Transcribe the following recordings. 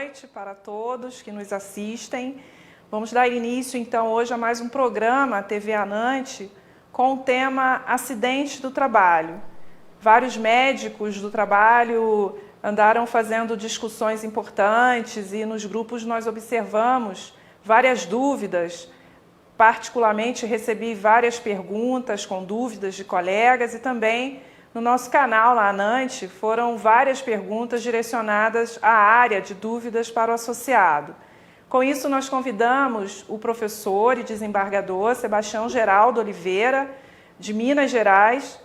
noite para todos que nos assistem. Vamos dar início, então, hoje a mais um programa TV Anante com o tema Acidentes do Trabalho. Vários médicos do trabalho andaram fazendo discussões importantes e nos grupos nós observamos várias dúvidas. Particularmente recebi várias perguntas com dúvidas de colegas e também no nosso canal lá Anante foram várias perguntas direcionadas à área de dúvidas para o associado. Com isso nós convidamos o professor e desembargador Sebastião Geraldo Oliveira, de Minas Gerais,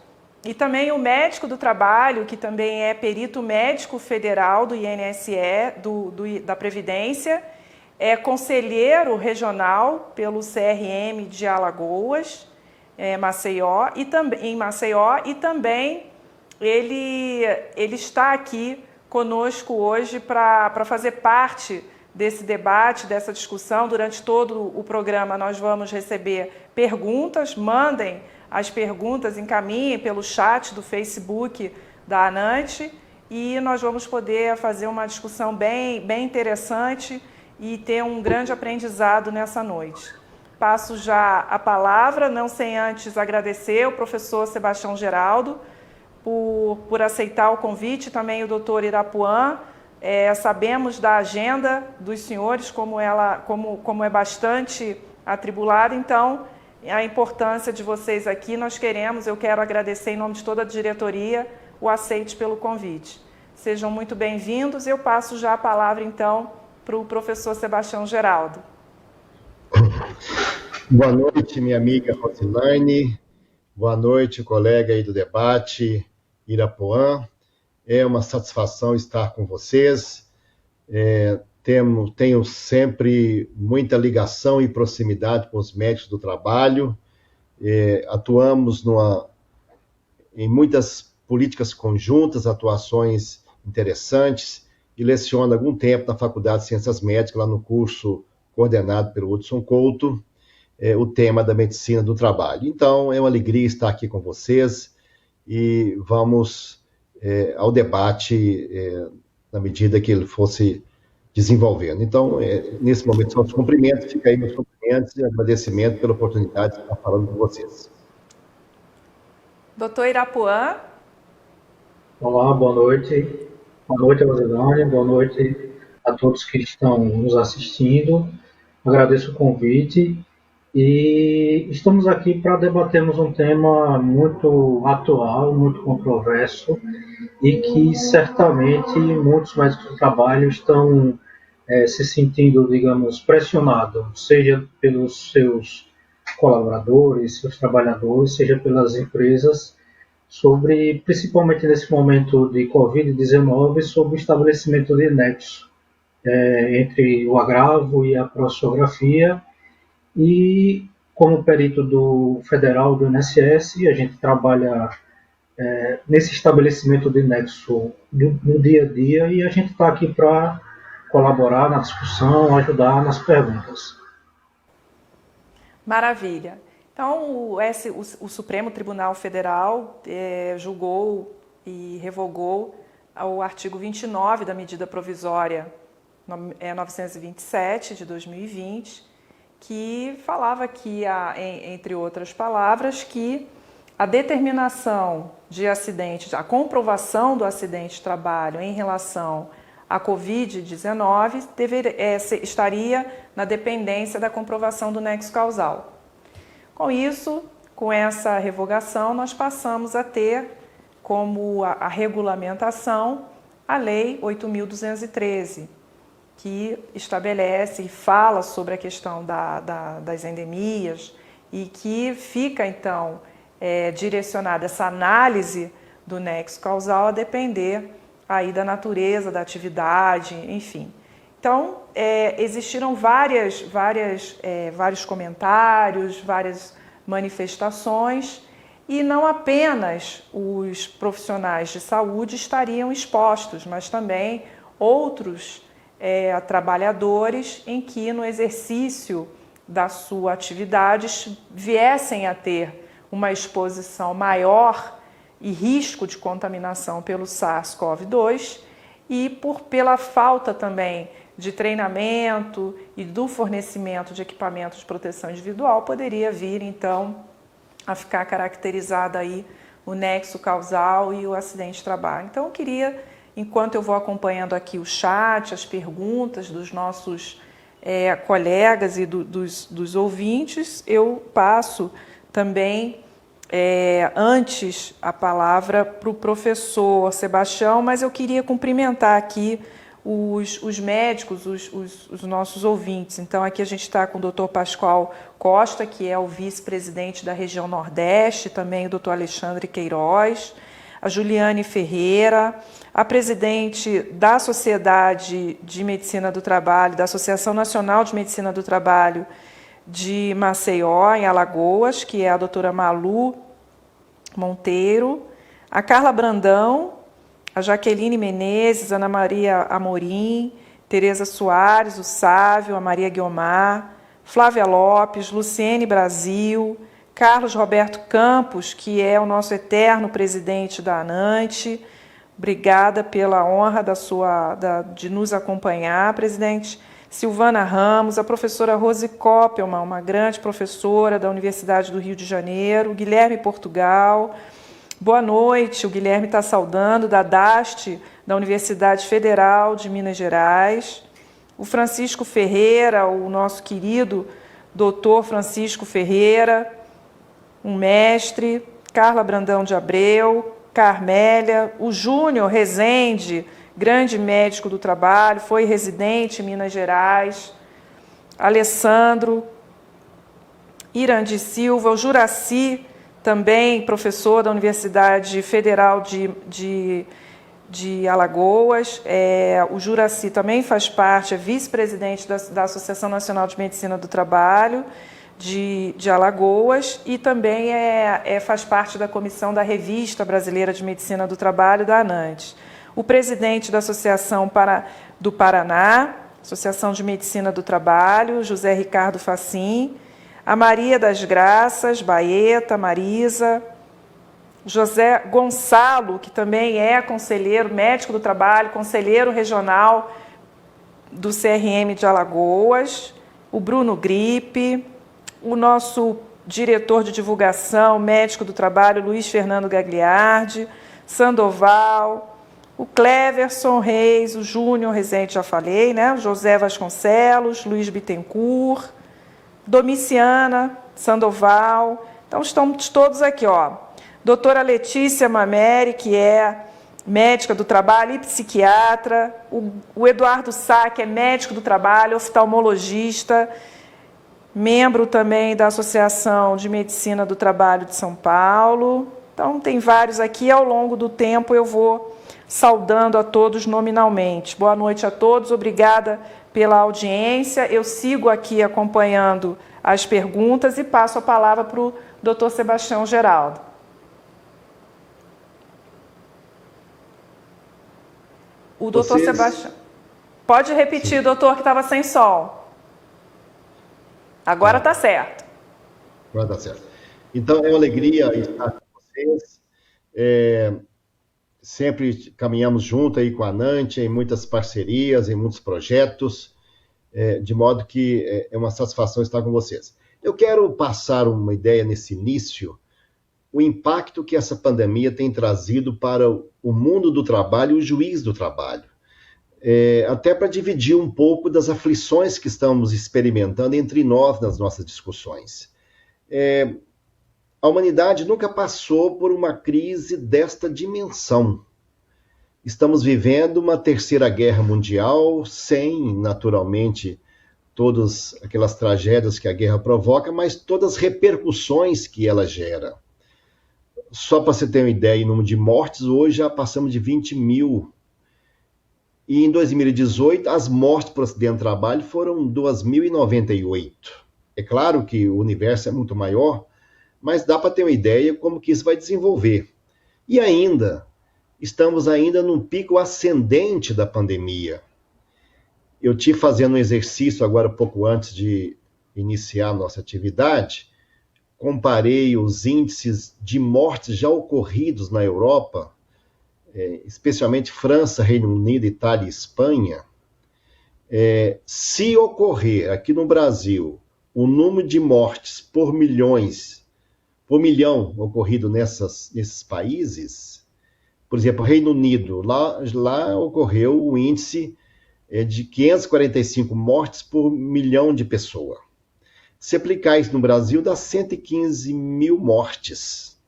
e também o médico do trabalho, que também é perito médico federal do INSS, da Previdência, é conselheiro regional pelo CRM de Alagoas, Maceió, em Maceió, e também ele está aqui conosco hoje para fazer parte desse debate, dessa discussão. Durante todo o programa nós vamos receber perguntas, mandem as perguntas, encaminhem pelo chat do Facebook da Anante e nós vamos poder fazer uma discussão bem interessante e ter um grande aprendizado nessa noite. Passo já a palavra, não sem antes agradecer o professor Sebastião Geraldo por aceitar o convite, também o doutor Irapuã. Sabemos da agenda dos senhores, como é bastante atribulada, então a importância de vocês aqui, eu quero agradecer em nome de toda a diretoria o aceite pelo convite. Sejam muito bem-vindos e eu passo já a palavra então para o professor Sebastião Geraldo. Boa noite, minha amiga Rosilane. Boa noite, colega aí do debate, Irapuã. É uma satisfação estar com vocês. Tenho sempre muita ligação e proximidade com os médicos do trabalho. Atuamos em muitas políticas conjuntas, atuações interessantes, e leciono há algum tempo na Faculdade de Ciências Médicas, lá no curso coordenado pelo Hudson Couto, o tema da medicina do trabalho. Então, é uma alegria estar aqui com vocês e vamos ao debate na medida que ele fosse desenvolvendo. Então, nesse momento, são os cumprimentos, fica aí meus cumprimentos e agradecimento pela oportunidade de estar falando com vocês. Doutor Irapuã. Olá, boa noite. Boa noite, Rosilane. Boa noite a todos que estão nos assistindo. Agradeço o convite e estamos aqui para debatermos um tema muito atual, muito controverso e que certamente muitos médicos do trabalho estão se sentindo, digamos, pressionados, seja pelos seus colaboradores, seus trabalhadores, seja pelas empresas, principalmente nesse momento de Covid-19, sobre o estabelecimento de nexo entre o agravo e a processografia. E, como perito do federal do INSS, a gente trabalha nesse estabelecimento de nexo no dia a dia e a gente está aqui para colaborar na discussão, ajudar nas perguntas. Maravilha. Então, o Supremo Tribunal Federal julgou e revogou o artigo 29 da medida provisória 927 de 2020, que falava que, entre outras palavras, que a determinação de acidente, a comprovação do acidente de trabalho em relação à Covid-19 estaria na dependência da comprovação do nexo causal. Com isso, com essa revogação, nós passamos a ter como a regulamentação a Lei 8.213, que estabelece e fala sobre a questão das endemias e que fica, então, direcionada essa análise do nexo causal a depender aí da natureza, da atividade, enfim. Então, existiram vários comentários, várias manifestações, e não apenas os profissionais de saúde estariam expostos, mas também outros trabalhadores em que, no exercício da sua atividade, viessem a ter uma exposição maior e risco de contaminação pelo SARS-CoV-2 e pela falta também de treinamento e do fornecimento de equipamentos de proteção individual, poderia vir, então, a ficar caracterizado aí o nexo causal e o acidente de trabalho. Então, eu queria, enquanto eu vou acompanhando aqui o chat, as perguntas dos nossos colegas e dos ouvintes, eu passo também antes a palavra para o professor Sebastião, mas eu queria cumprimentar aqui os médicos, os nossos ouvintes. Então, aqui a gente está com o doutor Pascoal Costa, que é o vice-presidente da região Nordeste, também o doutor Alexandre Queiroz, a Juliane Ferreira, a presidente da Sociedade de Medicina do Trabalho, da Associação Nacional de Medicina do Trabalho de Maceió, em Alagoas, que é a doutora Malu Monteiro, a Carla Brandão, a Jaqueline Menezes, Ana Maria Amorim, Tereza Soares, o Sávio, a Maria Guiomar, Flávia Lopes, Luciene Brasil, Carlos Roberto Campos, que é o nosso eterno presidente da ANANTE. Obrigada pela honra de nos acompanhar, presidente. Silvana Ramos, a professora Rose Koppelman, uma grande professora da Universidade do Rio de Janeiro, Guilherme Portugal. Boa noite, o Guilherme está saudando, da DAST, da Universidade Federal de Minas Gerais. O Francisco Ferreira, o nosso querido doutor Francisco Ferreira, um mestre, Carla Brandão de Abreu, Carmélia, o Júnior Rezende, grande médico do trabalho, foi residente em Minas Gerais, Alessandro, Irandi Silva, o Juraci, também professor da Universidade Federal de Alagoas. O Juraci também faz parte, é vice-presidente da Associação Nacional de Medicina do Trabalho de Alagoas e também faz parte da comissão da Revista Brasileira de Medicina do Trabalho, da ANANTE. O presidente da Associação do Paraná, Associação de Medicina do Trabalho, José Ricardo Facim, a Maria das Graças, Baeta, Marisa, José Gonçalo, que também é conselheiro, médico do trabalho, conselheiro regional do CRM de Alagoas, o Bruno Gripe, o nosso diretor de divulgação, médico do trabalho, Luiz Fernando Gagliardi, Sandoval, o Cleverson Reis, o Júnior Rezende, já falei, né? O José Vasconcelos, Luiz Bittencourt, Domiciana, Sandoval. Então, estamos todos aqui, ó. Doutora Letícia Mameri, que é médica do trabalho e psiquiatra. O Eduardo Sá, que é médico do trabalho, oftalmologista, membro também da Associação de Medicina do Trabalho de São Paulo. Então, tem vários aqui. Ao longo do tempo, eu vou saudando a todos nominalmente. Boa noite a todos. Obrigada pela audiência. Eu sigo aqui acompanhando as perguntas e passo a palavra para o doutor Sebastião Geraldo. O doutor Sebastião. Pode repetir, doutor, que estava sem som. Agora está certo. Agora está certo. Então, é uma alegria estar com vocês. Sempre caminhamos junto aí com a ANANTE, em muitas parcerias, em muitos projetos, de modo que é uma satisfação estar com vocês. Eu quero passar uma ideia nesse início, o impacto que essa pandemia tem trazido para o mundo do trabalho e o juiz do trabalho. Até para dividir um pouco das aflições que estamos experimentando entre nós nas nossas discussões. A humanidade nunca passou por uma crise desta dimensão. Estamos vivendo uma terceira guerra mundial, sem, naturalmente, todas aquelas tragédias que a guerra provoca, mas todas as repercussões que ela gera. Só para você ter uma ideia, em número de mortes, hoje já passamos de 20 mil. E em 2018, as mortes por acidente de trabalho foram 2.098. É claro que o universo é muito maior, mas dá para ter uma ideia como que isso vai desenvolver. E ainda, estamos ainda num pico ascendente da pandemia. Eu tive fazendo um exercício agora, pouco antes de iniciar a nossa atividade, comparei os índices de mortes já ocorridos na Europa, especialmente França, Reino Unido, Itália e Espanha, Se ocorrer aqui no Brasil o número de mortes por milhão ocorrido nesses países, por exemplo, Reino Unido, lá ocorreu o índice de 545 mortes por milhão de pessoas. Se aplicar isso no Brasil, dá 115 mil mortes.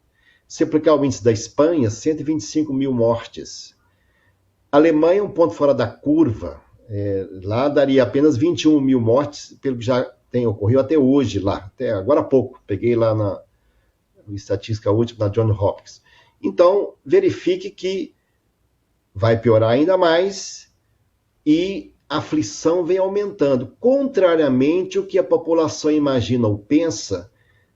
Se aplicar o índice da Espanha, 125 mil mortes. A Alemanha é um ponto fora da curva. Lá daria apenas 21 mil mortes, pelo que já tem ocorrido até hoje lá, até agora há pouco. Peguei lá na estatística última da Johns Hopkins. Então, verifique que vai piorar ainda mais e a aflição vem aumentando, contrariamente ao que a população imagina ou pensa,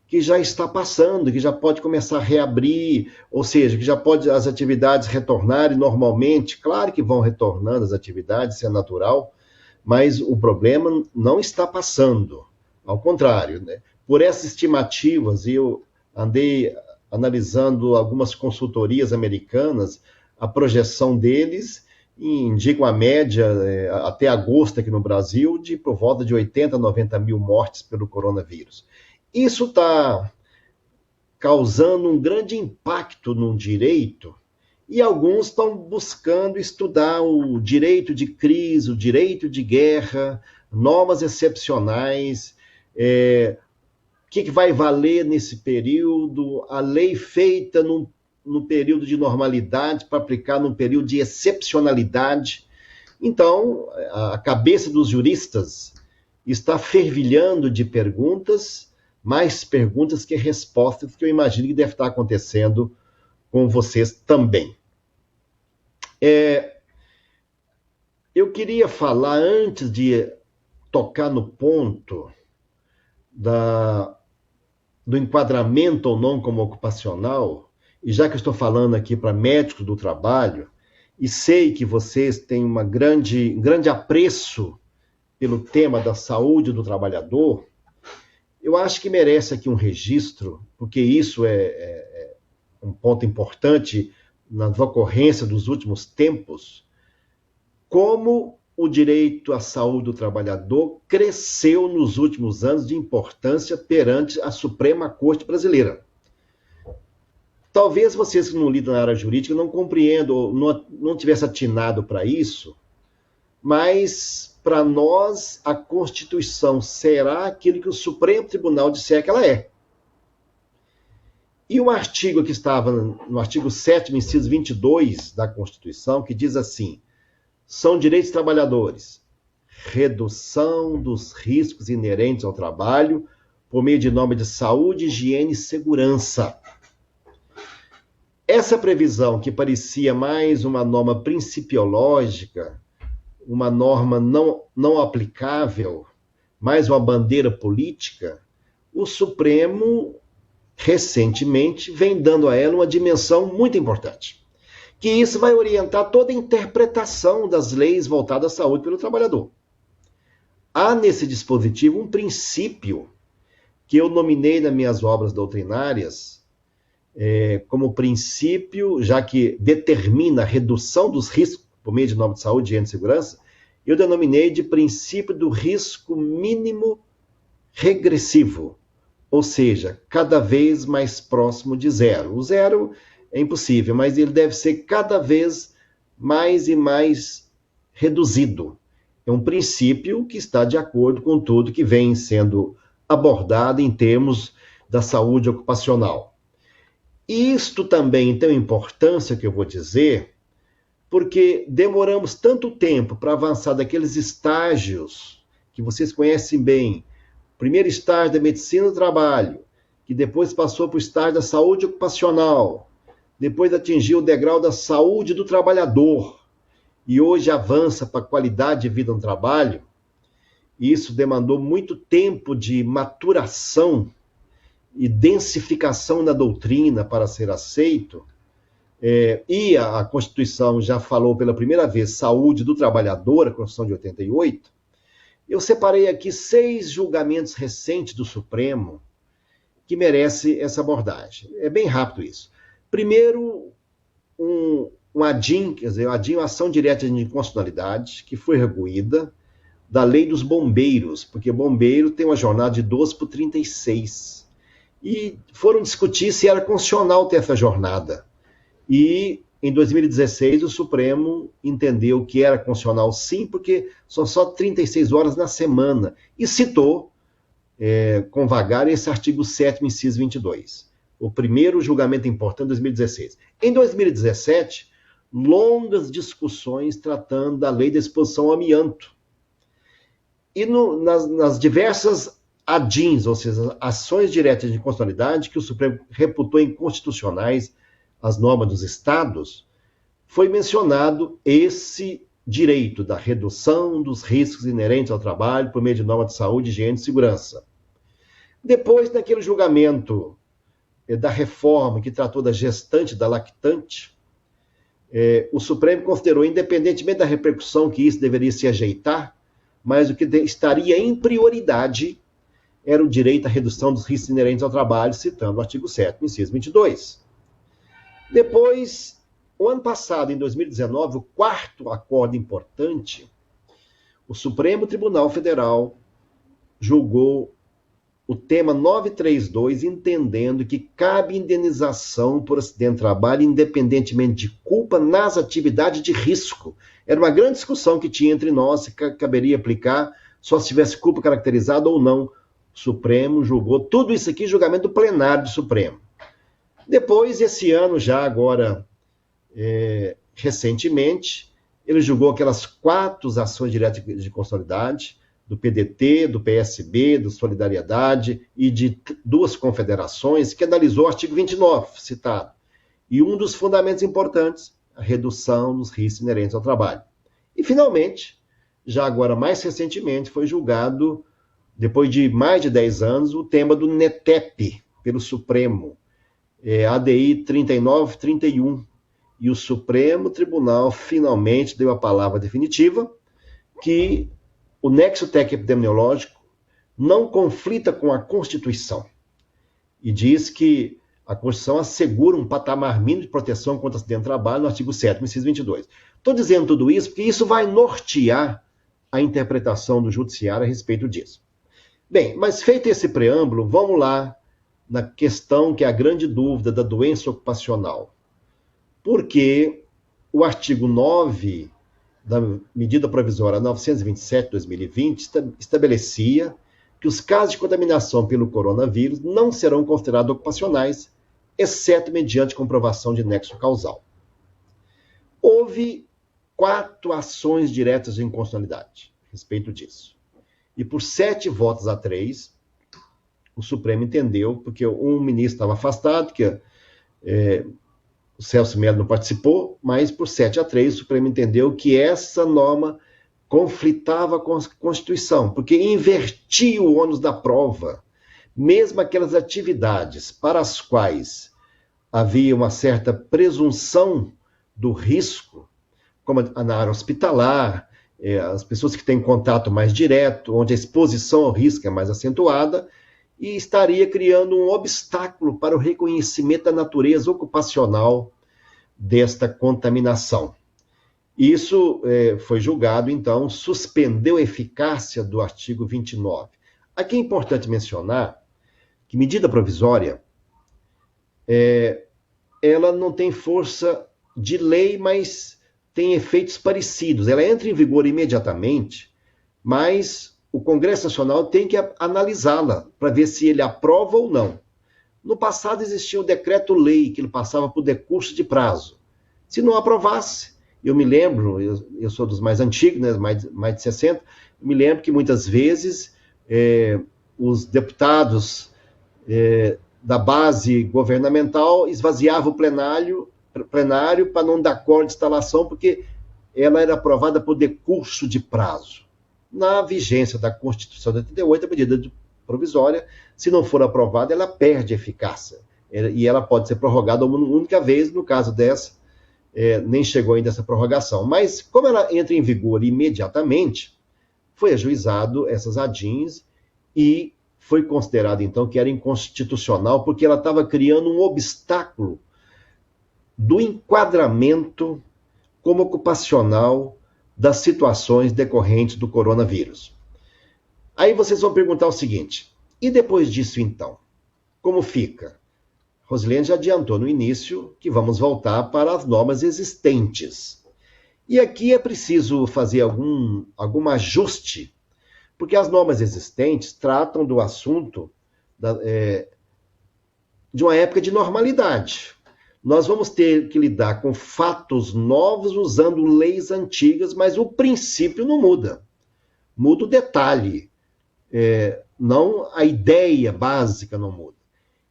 que já está passando, que já pode começar a reabrir, ou seja, que já pode as atividades retornarem normalmente. Claro que vão retornando as atividades, isso é natural, mas o problema não está passando. Ao contrário, né? Por essas estimativas, eu andei analisando algumas consultorias americanas, a projeção deles indica uma média até agosto aqui no Brasil de por volta de 80, 90 mil mortes pelo coronavírus. Isso está causando um grande impacto no direito e alguns estão buscando estudar o direito de crise, o direito de guerra, normas excepcionais, o que vai valer nesse período, a lei feita no período de normalidade para aplicar num período de excepcionalidade. Então, a cabeça dos juristas está fervilhando de perguntas, mais perguntas que respostas, que eu imagino que deve estar acontecendo com vocês também. Eu queria falar, antes de tocar no ponto do enquadramento ou não como ocupacional, e já que eu estou falando aqui para médicos do trabalho, e sei que vocês têm um grande apreço pelo tema da saúde do trabalhador, eu acho que merece aqui um registro, porque isso é um ponto importante nas ocorrências dos últimos tempos, como o direito à saúde do trabalhador cresceu nos últimos anos de importância perante a Suprema Corte Brasileira. Talvez vocês que não lidam na área jurídica não compreendam, ou não tivessem atinado para isso, mas para nós a Constituição será aquilo que o Supremo Tribunal disser que ela é. E um artigo que estava no artigo 7º, inciso 22 da Constituição, que diz assim: são direitos dos trabalhadores, redução dos riscos inerentes ao trabalho por meio de normas de saúde, higiene e segurança. Essa previsão, que parecia mais uma norma principiológica, uma norma não aplicável, mais uma bandeira política, o Supremo, recentemente, vem dando a ela uma dimensão muito importante. Que isso vai orientar toda a interpretação das leis voltadas à saúde pelo trabalhador. Há nesse dispositivo um princípio que eu nominei nas minhas obras doutrinárias como princípio, já que determina a redução dos riscos por meio de normas de saúde, higiene e segurança, eu denominei de princípio do risco mínimo regressivo, ou seja, cada vez mais próximo de zero. O zero é impossível, mas ele deve ser cada vez mais e mais reduzido. É um princípio que está de acordo com tudo que vem sendo abordado em termos da saúde ocupacional. Isto também tem importância, que eu vou dizer, porque demoramos tanto tempo para avançar daqueles estágios que vocês conhecem bem. Primeiro estágio da medicina do trabalho, que depois passou para o estágio da saúde ocupacional, depois atingiu o degrau da saúde do trabalhador, e hoje avança para a qualidade de vida no trabalho. Isso demandou muito tempo de maturação e densificação da doutrina para ser aceito, e a Constituição já falou pela primeira vez saúde do trabalhador, a Constituição de 88, eu separei aqui 6 julgamentos recentes do Supremo que merece essa abordagem. É bem rápido isso. Primeiro, um ADIM, quer dizer, o ADIM, Ação Direta de Inconstitucionalidade, que foi arguída, da lei dos bombeiros, porque bombeiro tem uma jornada de 12 por 36. E foram discutir se era constitucional ter essa jornada. E em 2016 o Supremo entendeu que era constitucional sim, porque são só 36 horas na semana. E citou com vagar esse artigo 7º, inciso 22. O primeiro julgamento importante em 2016. Em 2017, longas discussões tratando da lei da exposição ao amianto. E nas diversas ADINs, ou seja, ações diretas de inconstitucionalidade, que o Supremo reputou inconstitucionais as normas dos estados, foi mencionado esse direito da redução dos riscos inerentes ao trabalho por meio de normas de saúde, higiene e segurança. Depois, naquele julgamento da reforma que tratou da gestante, da lactante, o Supremo considerou, independentemente da repercussão que isso deveria se ajeitar, mas o que estaria em prioridade era o direito à redução dos riscos inerentes ao trabalho, citando o artigo 7º, inciso 22. Depois, o ano passado, em 2019, o quarto acordo importante, o Supremo Tribunal Federal julgou o tema 932, entendendo que cabe indenização por acidente de trabalho, independentemente de culpa, nas atividades de risco. Era uma grande discussão que tinha entre nós, se caberia aplicar só se tivesse culpa caracterizada ou não. O Supremo julgou tudo isso aqui, julgamento do plenário do Supremo. Depois, esse ano, já agora, recentemente, ele julgou aquelas 4 ações diretas de constitucionalidade, do PDT, do PSB, do Solidariedade e de 2 confederações, que analisou o artigo 29, citado. E um dos fundamentos importantes, a redução dos riscos inerentes ao trabalho. E, finalmente, já agora mais recentemente, foi julgado, depois de mais de 10 anos, o tema do NETEP, pelo Supremo, ADI 3931. E o Supremo Tribunal finalmente deu a palavra definitiva que o nexo técnico-epidemiológico não conflita com a Constituição e diz que a Constituição assegura um patamar mínimo de proteção contra acidente de trabalho no artigo 7º, inciso 22. Estou dizendo tudo isso porque isso vai nortear a interpretação do judiciário a respeito disso. Bem, mas feito esse preâmbulo, vamos lá na questão que é a grande dúvida da doença ocupacional. Porque o artigo 9 da medida provisória 927/2020 estabelecia que os casos de contaminação pelo coronavírus não serão considerados ocupacionais, exceto mediante comprovação de nexo causal. Houve 4 ações diretas de inconstitucionalidade a respeito disso. E por 7 votos a 3, o Supremo entendeu, porque um ministro estava afastado, que o Celso Mello não participou, mas por 7-3 o Supremo entendeu que essa norma conflitava com a Constituição, porque invertia o ônus da prova, mesmo aquelas atividades para as quais havia uma certa presunção do risco, como na área hospitalar, as pessoas que têm contato mais direto, onde a exposição ao risco é mais acentuada, e estaria criando um obstáculo para o reconhecimento da natureza ocupacional desta contaminação. Isso foi julgado, então, suspendeu a eficácia do artigo 29. Aqui é importante mencionar que medida provisória, ela não tem força de lei, mas tem efeitos parecidos. Ela entra em vigor imediatamente, mas o Congresso Nacional tem que analisá-la para ver se ele aprova ou não. No passado existia o decreto-lei, que ele passava por decurso de prazo. Se não aprovasse, eu me lembro, eu sou dos mais antigos, né, mais de 60, eu me lembro que muitas vezes os deputados da base governamental esvaziavam o plenário para não dar cor de instalação, porque ela era aprovada por decurso de prazo. Na vigência da Constituição de 88, a medida provisória, se não for aprovada, ela perde eficácia. E ela pode ser prorrogada uma única vez, no caso dessa, nem chegou ainda essa prorrogação. Mas, como ela entra em vigor imediatamente, foi ajuizado essas ADINs e foi considerado, então, que era inconstitucional, porque ela estava criando um obstáculo do enquadramento como ocupacional das situações decorrentes do coronavírus. Aí vocês vão perguntar o seguinte, e depois disso então? Como fica? Rosilene já adiantou no início que vamos voltar para as normas existentes. E aqui é preciso fazer algum ajuste, porque as normas existentes tratam do assunto de uma época de normalidade. Nós vamos ter que lidar com fatos novos usando leis antigas, mas o princípio não muda. Muda o detalhe, não a ideia básica não muda.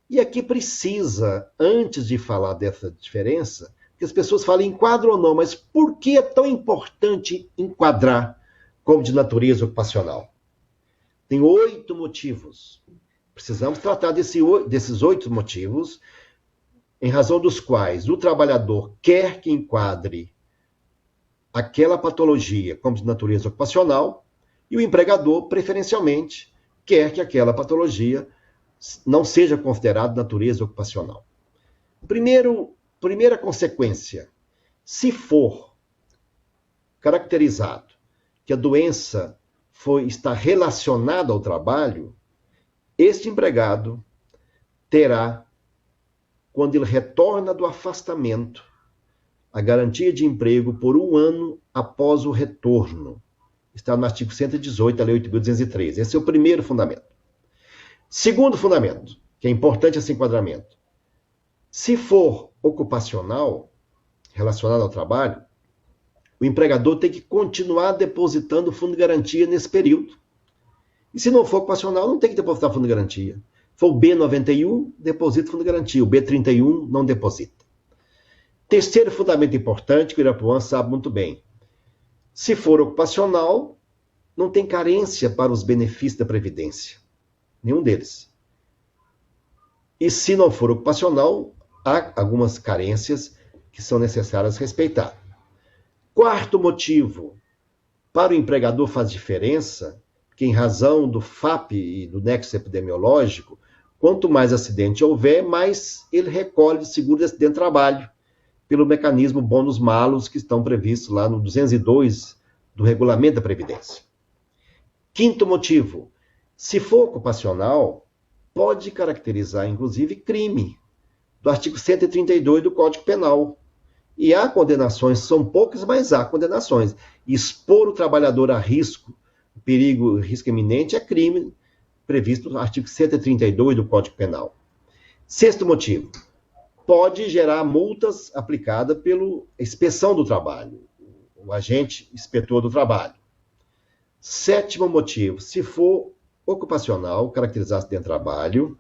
E aqui precisa, antes de falar dessa diferença, que as pessoas falem enquadra ou não, mas por que é tão importante enquadrar como de natureza ocupacional? Tem 8 motivos. Precisamos tratar desses 8 motivos, em razão dos quais o trabalhador quer que enquadre aquela patologia como de natureza ocupacional e o empregador, preferencialmente, quer que aquela patologia não seja considerada de natureza ocupacional. Primeira consequência, se for caracterizado que a doença está relacionada ao trabalho, este empregado terá, quando ele retorna do afastamento, a garantia de emprego por 1 ano após o retorno. Está no artigo 118 da Lei 8.213. Esse é o primeiro fundamento. Segundo fundamento, que é importante esse enquadramento. Se for ocupacional, relacionado ao trabalho, o empregador tem que continuar depositando o fundo de garantia nesse período. E se não for ocupacional, não tem que depositar fundo de garantia. Se for o B91, deposita fundo de garantia. O B31 não deposita. Terceiro fundamento importante, que o Irapuã sabe muito bem. Se for ocupacional, não tem carência para os benefícios da Previdência. Nenhum deles. E se não for ocupacional, há algumas carências que são necessárias respeitar. Quarto motivo, para o empregador faz diferença, que em razão do FAP e do nexo epidemiológico, quanto mais acidente houver, mais ele recolhe de seguro de acidente de trabalho, pelo mecanismo bônus-malus que estão previstos lá no 202 do Regulamento da Previdência. Quinto motivo, se for ocupacional, pode caracterizar, inclusive, crime, do artigo 132 do Código Penal. E há condenações, são poucas, mas há condenações. Expor o trabalhador a risco, risco iminente, é crime previsto no artigo 132 do Código Penal. Sexto motivo, pode gerar multas aplicadas pela inspeção do trabalho, o agente inspetor do trabalho. Sétimo motivo, se for ocupacional, caracterizar acidente de trabalho,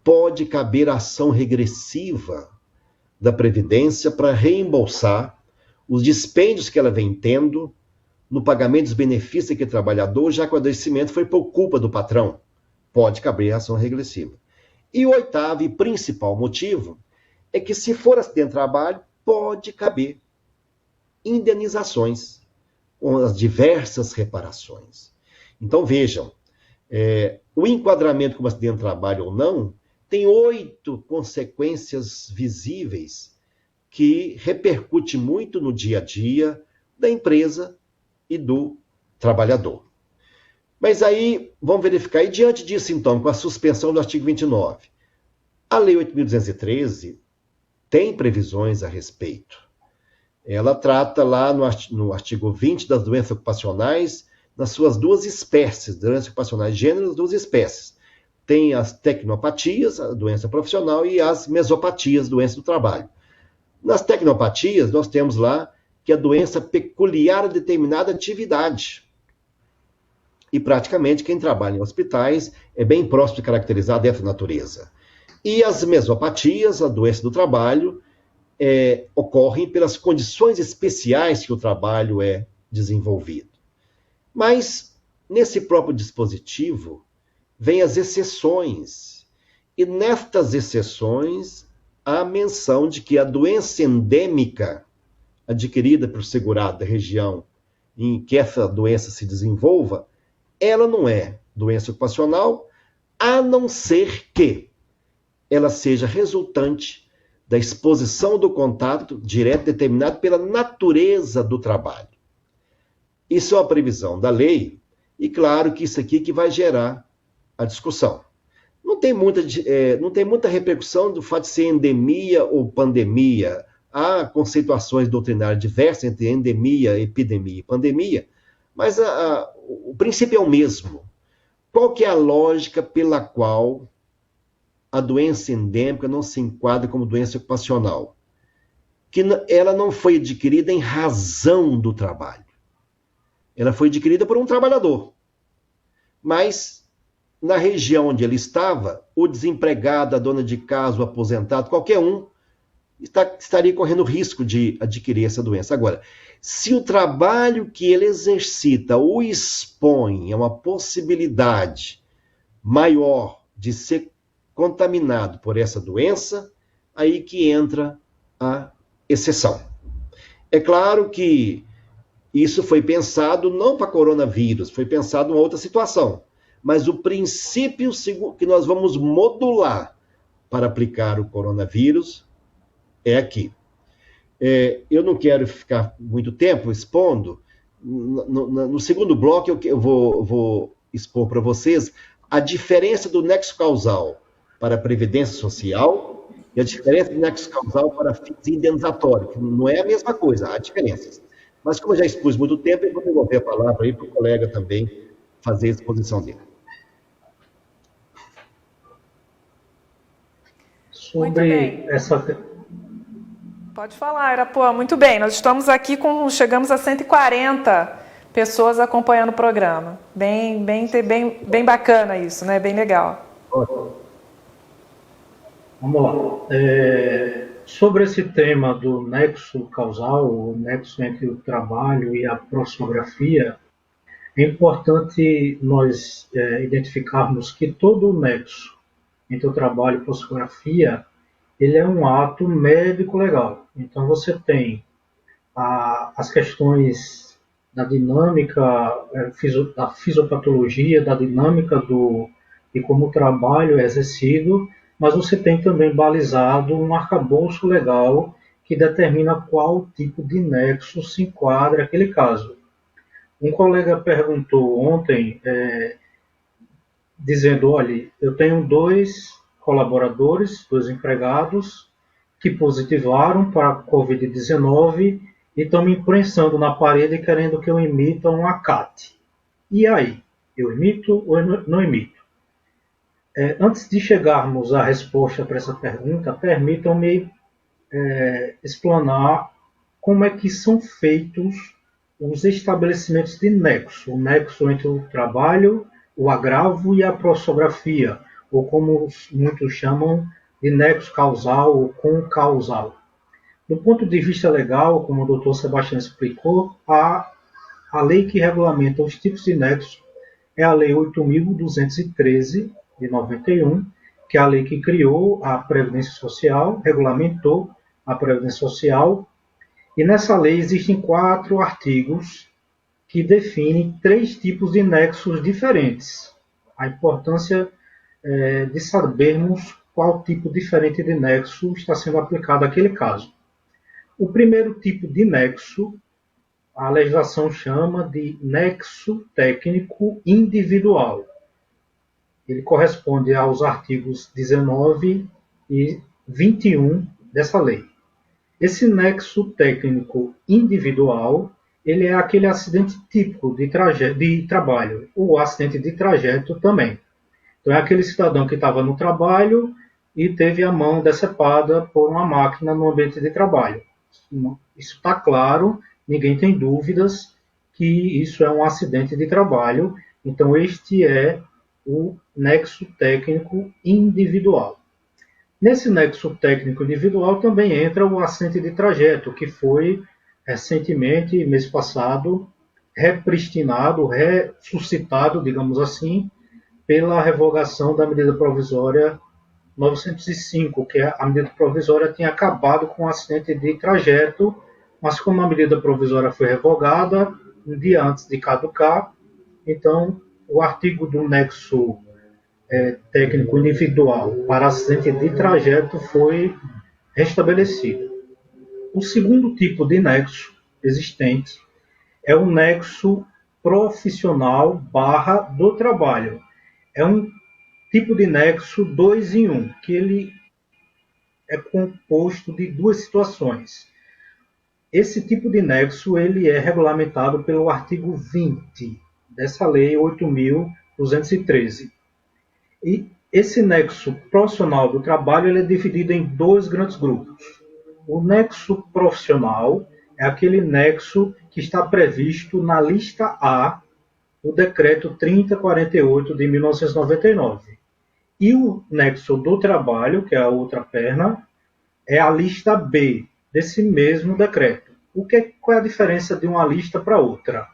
pode caber ação regressiva da Previdência para reembolsar os dispêndios que ela vem tendo no pagamento dos benefícios daquele trabalhador, já que o adoecimento foi por culpa do patrão. Pode caber ação regressiva. E o oitavo e principal motivo é que, se for acidente de trabalho, pode caber indenizações com as diversas reparações. Então, vejam, o enquadramento como acidente de trabalho ou não tem 8 consequências visíveis que repercute muito no dia a dia da empresa e do trabalhador. Mas aí, vamos verificar, e diante disso, então, com a suspensão do artigo 29, a Lei 8.213 tem previsões a respeito. Ela trata lá no artigo 20 das doenças ocupacionais, nas suas 2 espécies, doenças ocupacionais, gêneros, 2 espécies. Tem as tecnopatias, a doença profissional, e as mesopatias, doença do trabalho. Nas tecnopatias, nós temos lá que a doença peculiar a determinada atividade. E praticamente quem trabalha em hospitais é bem próximo de caracterizar dessa natureza. E as mesopatias, a doença do trabalho, ocorrem pelas condições especiais que o trabalho é desenvolvido. Mas, nesse próprio dispositivo, vêm as exceções. E nestas exceções, há a menção de que a doença endêmica adquirida por segurado da região em que essa doença se desenvolva, ela não é doença ocupacional, a não ser que ela seja resultante da exposição do contato direto determinado pela natureza do trabalho. Isso é uma previsão da lei, e claro que isso aqui que vai gerar a discussão. Não tem muita repercussão do fato de ser endemia ou pandemia. Há conceituações doutrinárias diversas entre endemia, epidemia e pandemia, mas o princípio é o mesmo. Qual que é a lógica pela qual a doença endêmica não se enquadra como doença ocupacional? Que ela não foi adquirida em razão do trabalho. Ela foi adquirida por um trabalhador. Mas, na região onde ele estava, o desempregado, a dona de casa, o aposentado, qualquer um, estaria correndo risco de adquirir essa doença. Agora, se o trabalho que ele exercita o expõe a uma possibilidade maior de ser contaminado por essa doença, aí que entra a exceção. É claro que isso foi pensado não para coronavírus, foi pensado em outra situação. Mas o princípio que nós vamos modular para aplicar o coronavírus é aqui. Eu não quero ficar muito tempo expondo. No segundo bloco, eu vou expor para vocês a diferença do nexo causal para a Previdência Social e a diferença do nexo causal para fins indenizatórios, que não é a mesma coisa, há diferenças. Mas como eu já expus muito tempo, eu vou devolver a palavra aí para o colega também fazer a exposição dele. Sobre essa... Pode falar, Arapuã. Muito bem, nós estamos aqui chegamos a 140 pessoas acompanhando o programa. Bem bacana isso, né? Bem legal. Vamos lá. Sobre esse tema do nexo causal, o nexo entre o trabalho e a prossomografia, é importante nós identificarmos que todo o nexo entre o trabalho e a prossomografia, ele é um ato médico-legal. Então você tem as questões da dinâmica, da fisiopatologia, da dinâmica de como o trabalho é exercido, mas você tem também balizado um arcabouço legal que determina qual tipo de nexo se enquadra aquele caso. Um colega perguntou ontem, dizendo, olha, eu tenho 2 colaboradores, 2 empregados, que positivaram para a Covid-19 e estão me imprensando na parede querendo que eu emita um ACAT. E aí? Eu emito ou não emito? Antes de chegarmos à resposta para essa pergunta, permitam-me explanar como é que são feitos os estabelecimentos de nexo, o nexo entre o trabalho, o agravo e a prossografia, ou como muitos chamam de nexo causal ou concausal. Do ponto de vista legal, como o doutor Sebastião explicou, a lei que regulamenta os tipos de nexo é a Lei 8.213, de 91, que é a lei que criou a Previdência Social, regulamentou a Previdência Social, e nessa lei existem 4 artigos que definem 3 tipos de nexos diferentes. A importância de sabermos qual tipo diferente de nexo está sendo aplicado àquele caso. O primeiro tipo de nexo, a legislação chama de nexo técnico individual. Ele corresponde aos artigos 19 e 21 dessa lei. Esse nexo técnico individual, ele é aquele acidente típico de trabalho, o acidente de trajeto também. Então é aquele cidadão que estava no trabalho e teve a mão decepada por uma máquina no ambiente de trabalho. Isso está claro, ninguém tem dúvidas que isso é um acidente de trabalho. Então este é o nexo técnico individual. Nesse nexo técnico individual também entra o acidente de trajeto, que foi recentemente, mês passado, repristinado, ressuscitado, digamos assim, pela revogação da medida provisória 905, que a medida provisória tinha acabado com o acidente de trajeto, mas como a medida provisória foi revogada, um dia antes de caducar, então o artigo do nexo técnico individual para acidente de trajeto foi restabelecido. O segundo tipo de nexo existente é o nexo profissional barra do trabalho. É um tipo de nexo 2 em 1, que ele é composto de duas situações. Esse tipo de nexo ele é regulamentado pelo artigo 20 dessa Lei 8.213. E esse nexo profissional do trabalho ele é dividido em dois grandes grupos. O nexo profissional é aquele nexo que está previsto na lista A do Decreto 3048 de 1999. E o nexo do trabalho, que é a outra perna, é a lista B desse mesmo decreto. Qual é a diferença de uma lista para outra?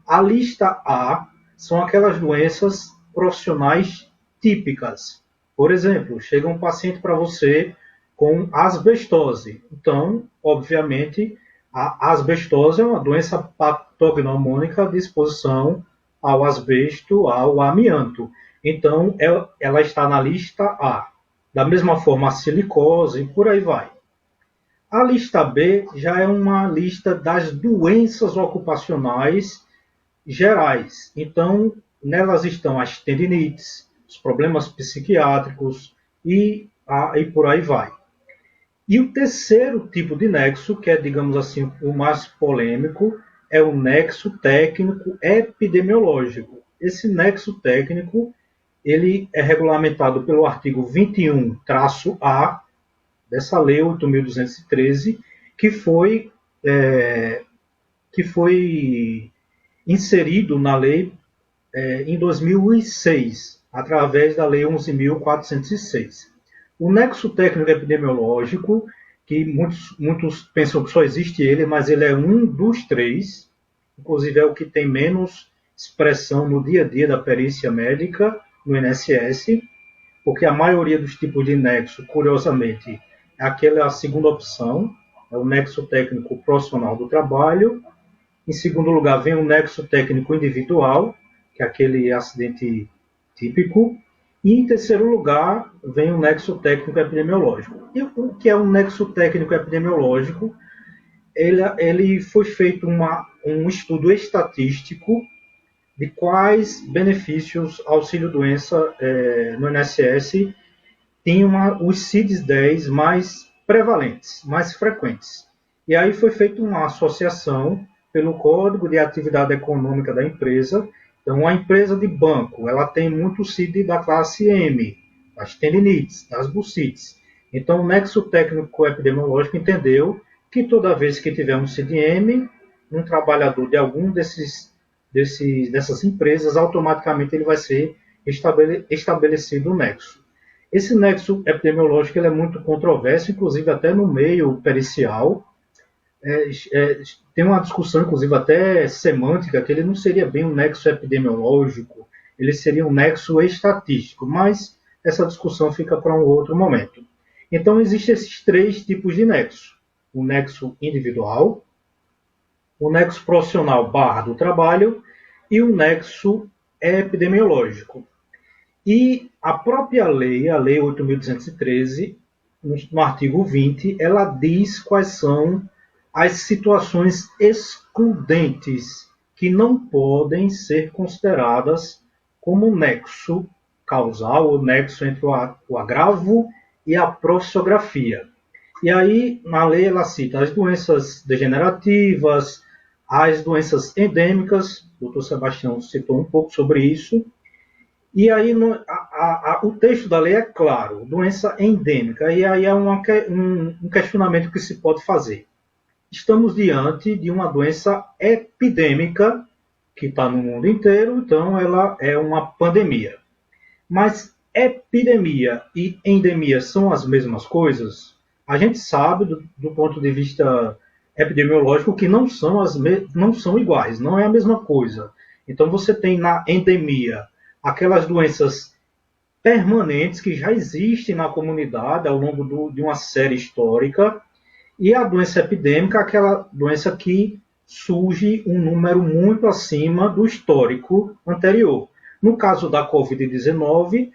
A lista A são aquelas doenças profissionais típicas. Por exemplo, chega um paciente para você com asbestose. Então, obviamente, a asbestose é uma doença patognomônica de exposição ao asbesto, ao amianto. Então, ela está na lista A. Da mesma forma, a silicose, e por aí vai. A lista B já é uma lista das doenças ocupacionais gerais. Então, nelas estão as tendinites, os problemas psiquiátricos e por aí vai. E o terceiro tipo de nexo, que é, digamos assim, o mais polêmico, é o nexo técnico epidemiológico. Esse nexo técnico ele é regulamentado pelo artigo 21-A dessa Lei 8.213, que foi inserido na lei em 2006, através da Lei 11.406. O nexo técnico epidemiológico, que muitos pensam que só existe ele, mas ele é um dos três, inclusive é o que tem menos expressão no dia a dia da perícia médica no INSS, porque a maioria dos tipos de nexo, curiosamente, é aquela segunda opção, é o nexo técnico profissional do trabalho. Em segundo lugar, vem o nexo técnico individual, que é aquele acidente típico. E em terceiro lugar, vem o nexo técnico epidemiológico. E o que é um nexo técnico epidemiológico? Ele foi feito um estudo estatístico de quais benefícios auxílio-doença no INSS tinham os CIDs-10 mais prevalentes, mais frequentes. E aí foi feita uma associação pelo Código de Atividade Econômica da empresa. Então, a empresa de banco, ela tem muito CID da classe M, das tendinites, das bursites. Então, o nexo técnico epidemiológico entendeu que toda vez que tiver um CID-M, um trabalhador de algum dessas empresas, automaticamente ele vai ser estabelecido o nexo. Esse nexo epidemiológico ele é muito controverso, inclusive até no meio pericial. Tem uma discussão, inclusive até semântica, que ele não seria bem um nexo epidemiológico, ele seria um nexo estatístico, mas essa discussão fica para um outro momento. Então, existem esses três tipos de nexo. O nexo individual, o nexo profissional / do trabalho e o nexo epidemiológico. E a própria lei, a Lei 8.213, no artigo 20, ela diz quais são as situações excludentes que não podem ser consideradas como nexo causal ou nexo entre o agravo e a profissiografia. E aí, na lei, ela cita as doenças degenerativas, as doenças endêmicas, o doutor Sebastião citou um pouco sobre isso. E aí, o texto da lei é claro, doença endêmica. E aí é um questionamento que se pode fazer. Estamos diante de uma doença epidêmica que está no mundo inteiro, então ela é uma pandemia. Mas epidemia e endemia são as mesmas coisas? A gente sabe, do ponto de vista epidemiológico, que não são iguais, não é a mesma coisa. Então você tem na endemia aquelas doenças permanentes que já existem na comunidade ao longo de uma série histórica, e a doença epidêmica, aquela doença que surge um número muito acima do histórico anterior. No caso da Covid-19,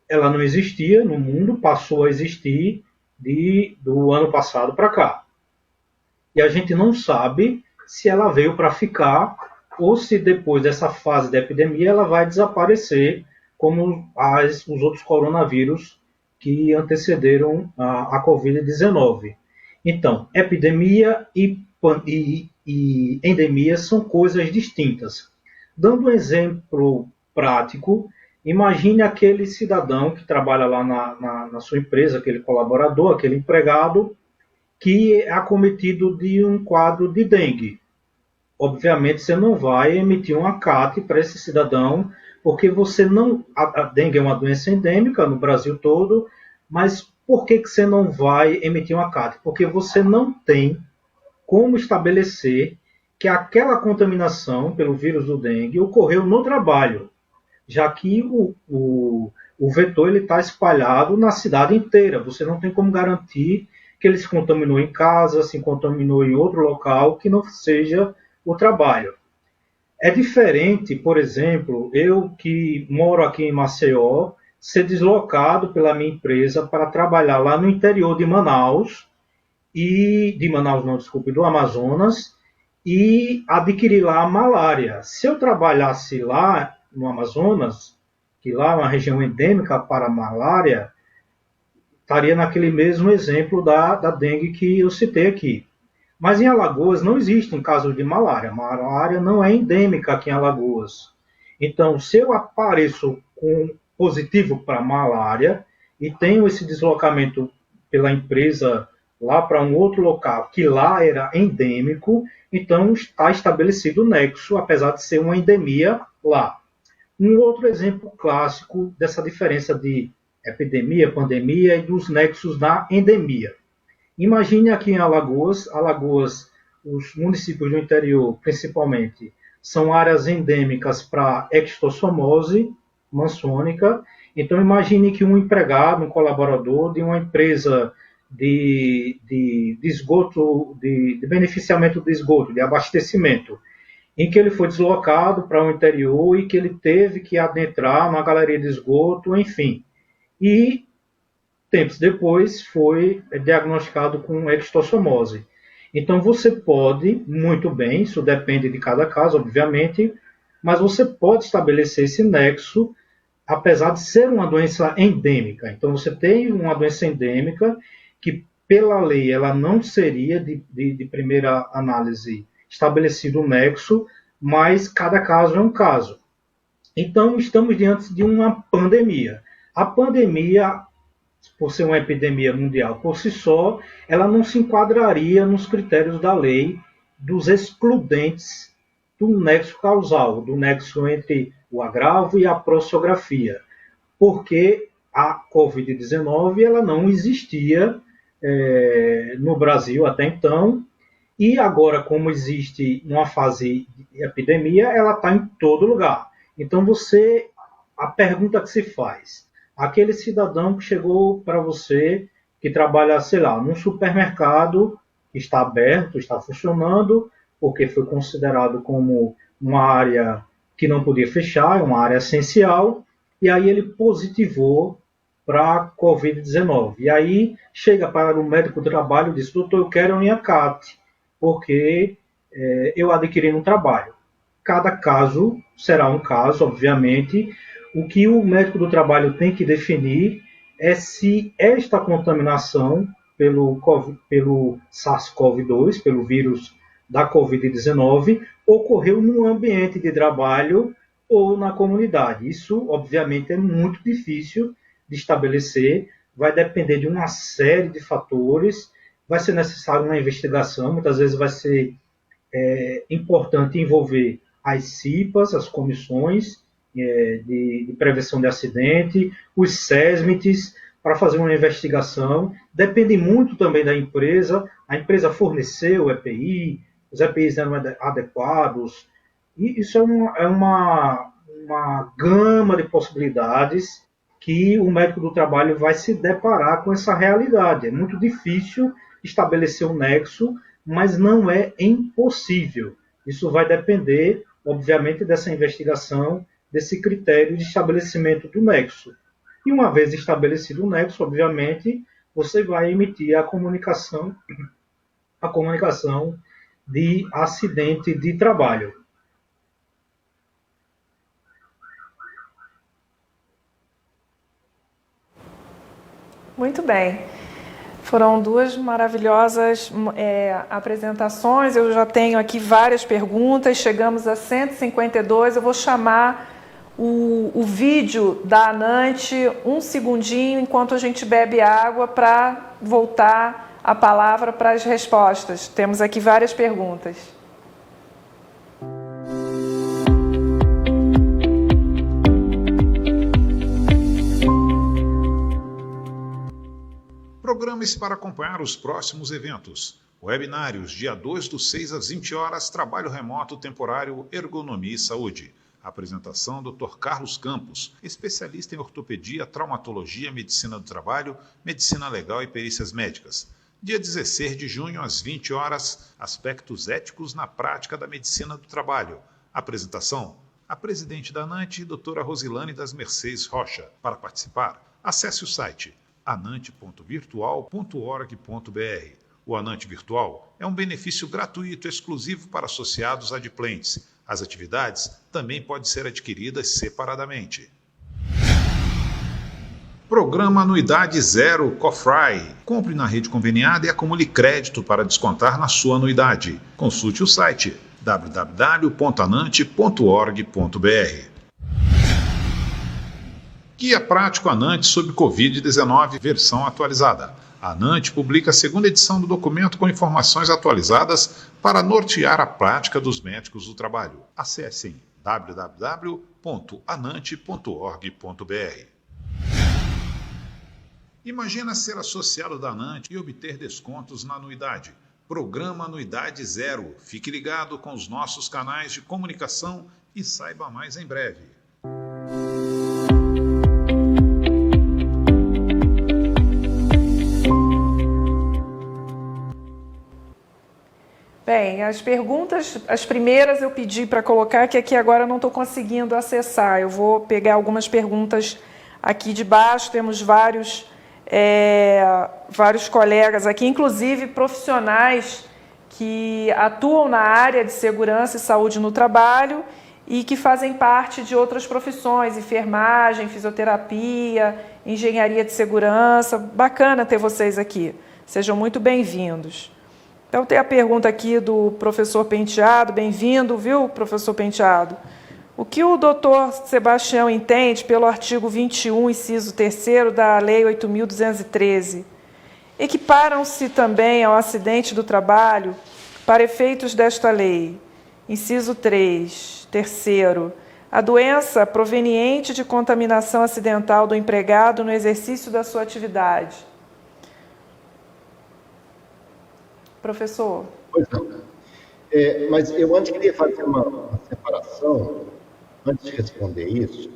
ela não existia no mundo, passou a existir do ano passado para cá. E a gente não sabe se ela veio para ficar ou se depois dessa fase da epidemia ela vai desaparecer como os outros coronavírus que antecederam a Covid-19. Então, epidemia e endemia são coisas distintas. Dando um exemplo prático, imagine aquele cidadão que trabalha lá na sua empresa, aquele colaborador, aquele empregado, que é acometido de um quadro de dengue. Obviamente, você não vai emitir um ACAT para esse cidadão, porque você não... A dengue é uma doença endêmica no Brasil todo, mas por que você não vai emitir um ACAT? Porque você não tem como estabelecer que aquela contaminação pelo vírus do dengue ocorreu no trabalho, já que o vetor está espalhado na cidade inteira. Você não tem como garantir que ele se contaminou em casa, se contaminou em outro local, que não seja o trabalho. É diferente, por exemplo, eu que moro aqui em Maceió, ser deslocado pela minha empresa para trabalhar lá no interior de Manaus, do Amazonas, e adquirir lá a malária. Se eu trabalhasse lá no Amazonas, que lá é uma região endêmica para a malária, estaria naquele mesmo exemplo da dengue que eu citei aqui. Mas em Alagoas não existem casos de malária. A malária não é endêmica aqui em Alagoas. Então, se eu apareço com positivo para malária e tenho esse deslocamento pela empresa lá para um outro local que lá era endêmico, então está estabelecido o nexo, apesar de ser uma endemia lá. Um outro exemplo clássico dessa diferença de epidemia, pandemia e dos nexos da endemia. Imagine aqui em Alagoas, os municípios do interior, principalmente, são áreas endêmicas para ectossomose maçônica. Então, imagine que um empregado, um colaborador de uma empresa de esgoto, de beneficiamento de esgoto, de abastecimento, em que ele foi deslocado para o interior e que ele teve que adentrar uma galeria de esgoto, enfim. E tempos depois foi diagnosticado com ectossomose. Então você pode, muito bem, isso depende de cada caso, obviamente, mas você pode estabelecer esse nexo, apesar de ser uma doença endêmica. Então você tem uma doença endêmica que, pela lei, ela não seria, de primeira análise, estabelecido o nexo, mas cada caso é um caso. Então estamos diante de uma pandemia. A pandemia, por ser uma epidemia mundial por si só, ela não se enquadraria nos critérios da lei dos excludentes do nexo causal, do nexo entre o agravo e a prossografia, porque a Covid-19 ela não existia no Brasil até então, e agora, como existe uma fase de epidemia, ela está em todo lugar. Então, a pergunta que se faz, aquele cidadão que chegou para você, que trabalha, sei lá, num supermercado, que está aberto, está funcionando, porque foi considerado como uma área que não podia fechar, uma área essencial, e aí ele positivou para a Covid-19. E aí chega para o médico do trabalho e diz: doutor, eu quero um IACAT, porque eu adquiri um trabalho. Cada caso será um caso, obviamente. O que o médico do trabalho tem que definir é se esta contaminação pelo SARS-CoV-2, pelo vírus da Covid-19, ocorreu no ambiente de trabalho ou na comunidade. Isso, obviamente, é muito difícil de estabelecer, vai depender de uma série de fatores, vai ser necessário uma investigação, muitas vezes vai ser importante envolver as CIPAs, as comissões de prevenção de acidente, os SESMITs, para fazer uma investigação. Depende muito também da empresa. A empresa forneceu o EPI, os EPIs eram adequados. E isso é uma gama de possibilidades que o médico do trabalho vai se deparar com essa realidade. É muito difícil estabelecer um nexo, mas não é impossível. Isso vai depender, obviamente, dessa investigação, desse critério de estabelecimento do nexo. E uma vez estabelecido o nexo, obviamente, você vai emitir a comunicação de acidente de trabalho. Muito bem. Foram duas maravilhosas apresentações. Eu já tenho aqui várias perguntas. Chegamos a 152. Eu vou chamar o vídeo da Anante um segundinho enquanto a gente bebe água para voltar a palavra para as respostas. Temos aqui várias perguntas. Programe-se para acompanhar os próximos eventos. Webinários, dia 2/6 às 20 horas, trabalho remoto temporário, ergonomia e saúde. Apresentação, Dr. Carlos Campos, especialista em ortopedia, traumatologia, medicina do trabalho, medicina legal e perícias médicas. Dia 16 de junho, às 20 horas, aspectos éticos na prática da medicina do trabalho. Apresentação, a presidente da ANANTE, doutora Rosilane das Mercedes Rocha. Para participar, acesse o site anante.virtual.org.br. O Anante Virtual é um benefício gratuito exclusivo para associados adimplentes. As atividades também podem ser adquiridas separadamente. Programa Anuidade Zero Cofry. Compre na rede conveniada e acumule crédito para descontar na sua anuidade. Consulte o site www.anante.org.br. Guia Prático ANANTE sobre Covid-19, versão atualizada. A ANANTE publica a segunda edição do documento com informações atualizadas para nortear a prática dos médicos do trabalho. Acessem www.anante.org.br. Imagina ser associado da ANANTE e obter descontos na anuidade. Programa Anuidade Zero. Fique ligado com os nossos canais de comunicação e saiba mais em breve. Bem, as perguntas, as primeiras eu pedi para colocar, que aqui agora eu não estou conseguindo acessar. Eu vou pegar algumas perguntas aqui de baixo, temos vários colegas aqui, inclusive profissionais que atuam na área de segurança e saúde no trabalho e que fazem parte de outras profissões, enfermagem, fisioterapia, engenharia de segurança. Bacana ter vocês aqui. Sejam muito bem-vindos. Então, tem a pergunta aqui do professor Penteado. Bem-vindo, viu, professor Penteado? O que o doutor Sebastião entende pelo artigo 21, inciso 3º da Lei 8.213? Equiparam-se também ao acidente do trabalho para efeitos desta lei. Inciso 3º. A doença proveniente de contaminação acidental do empregado no exercício da sua atividade. Professor. Pois não. Mas eu antes queria fazer uma separação, antes de responder isso.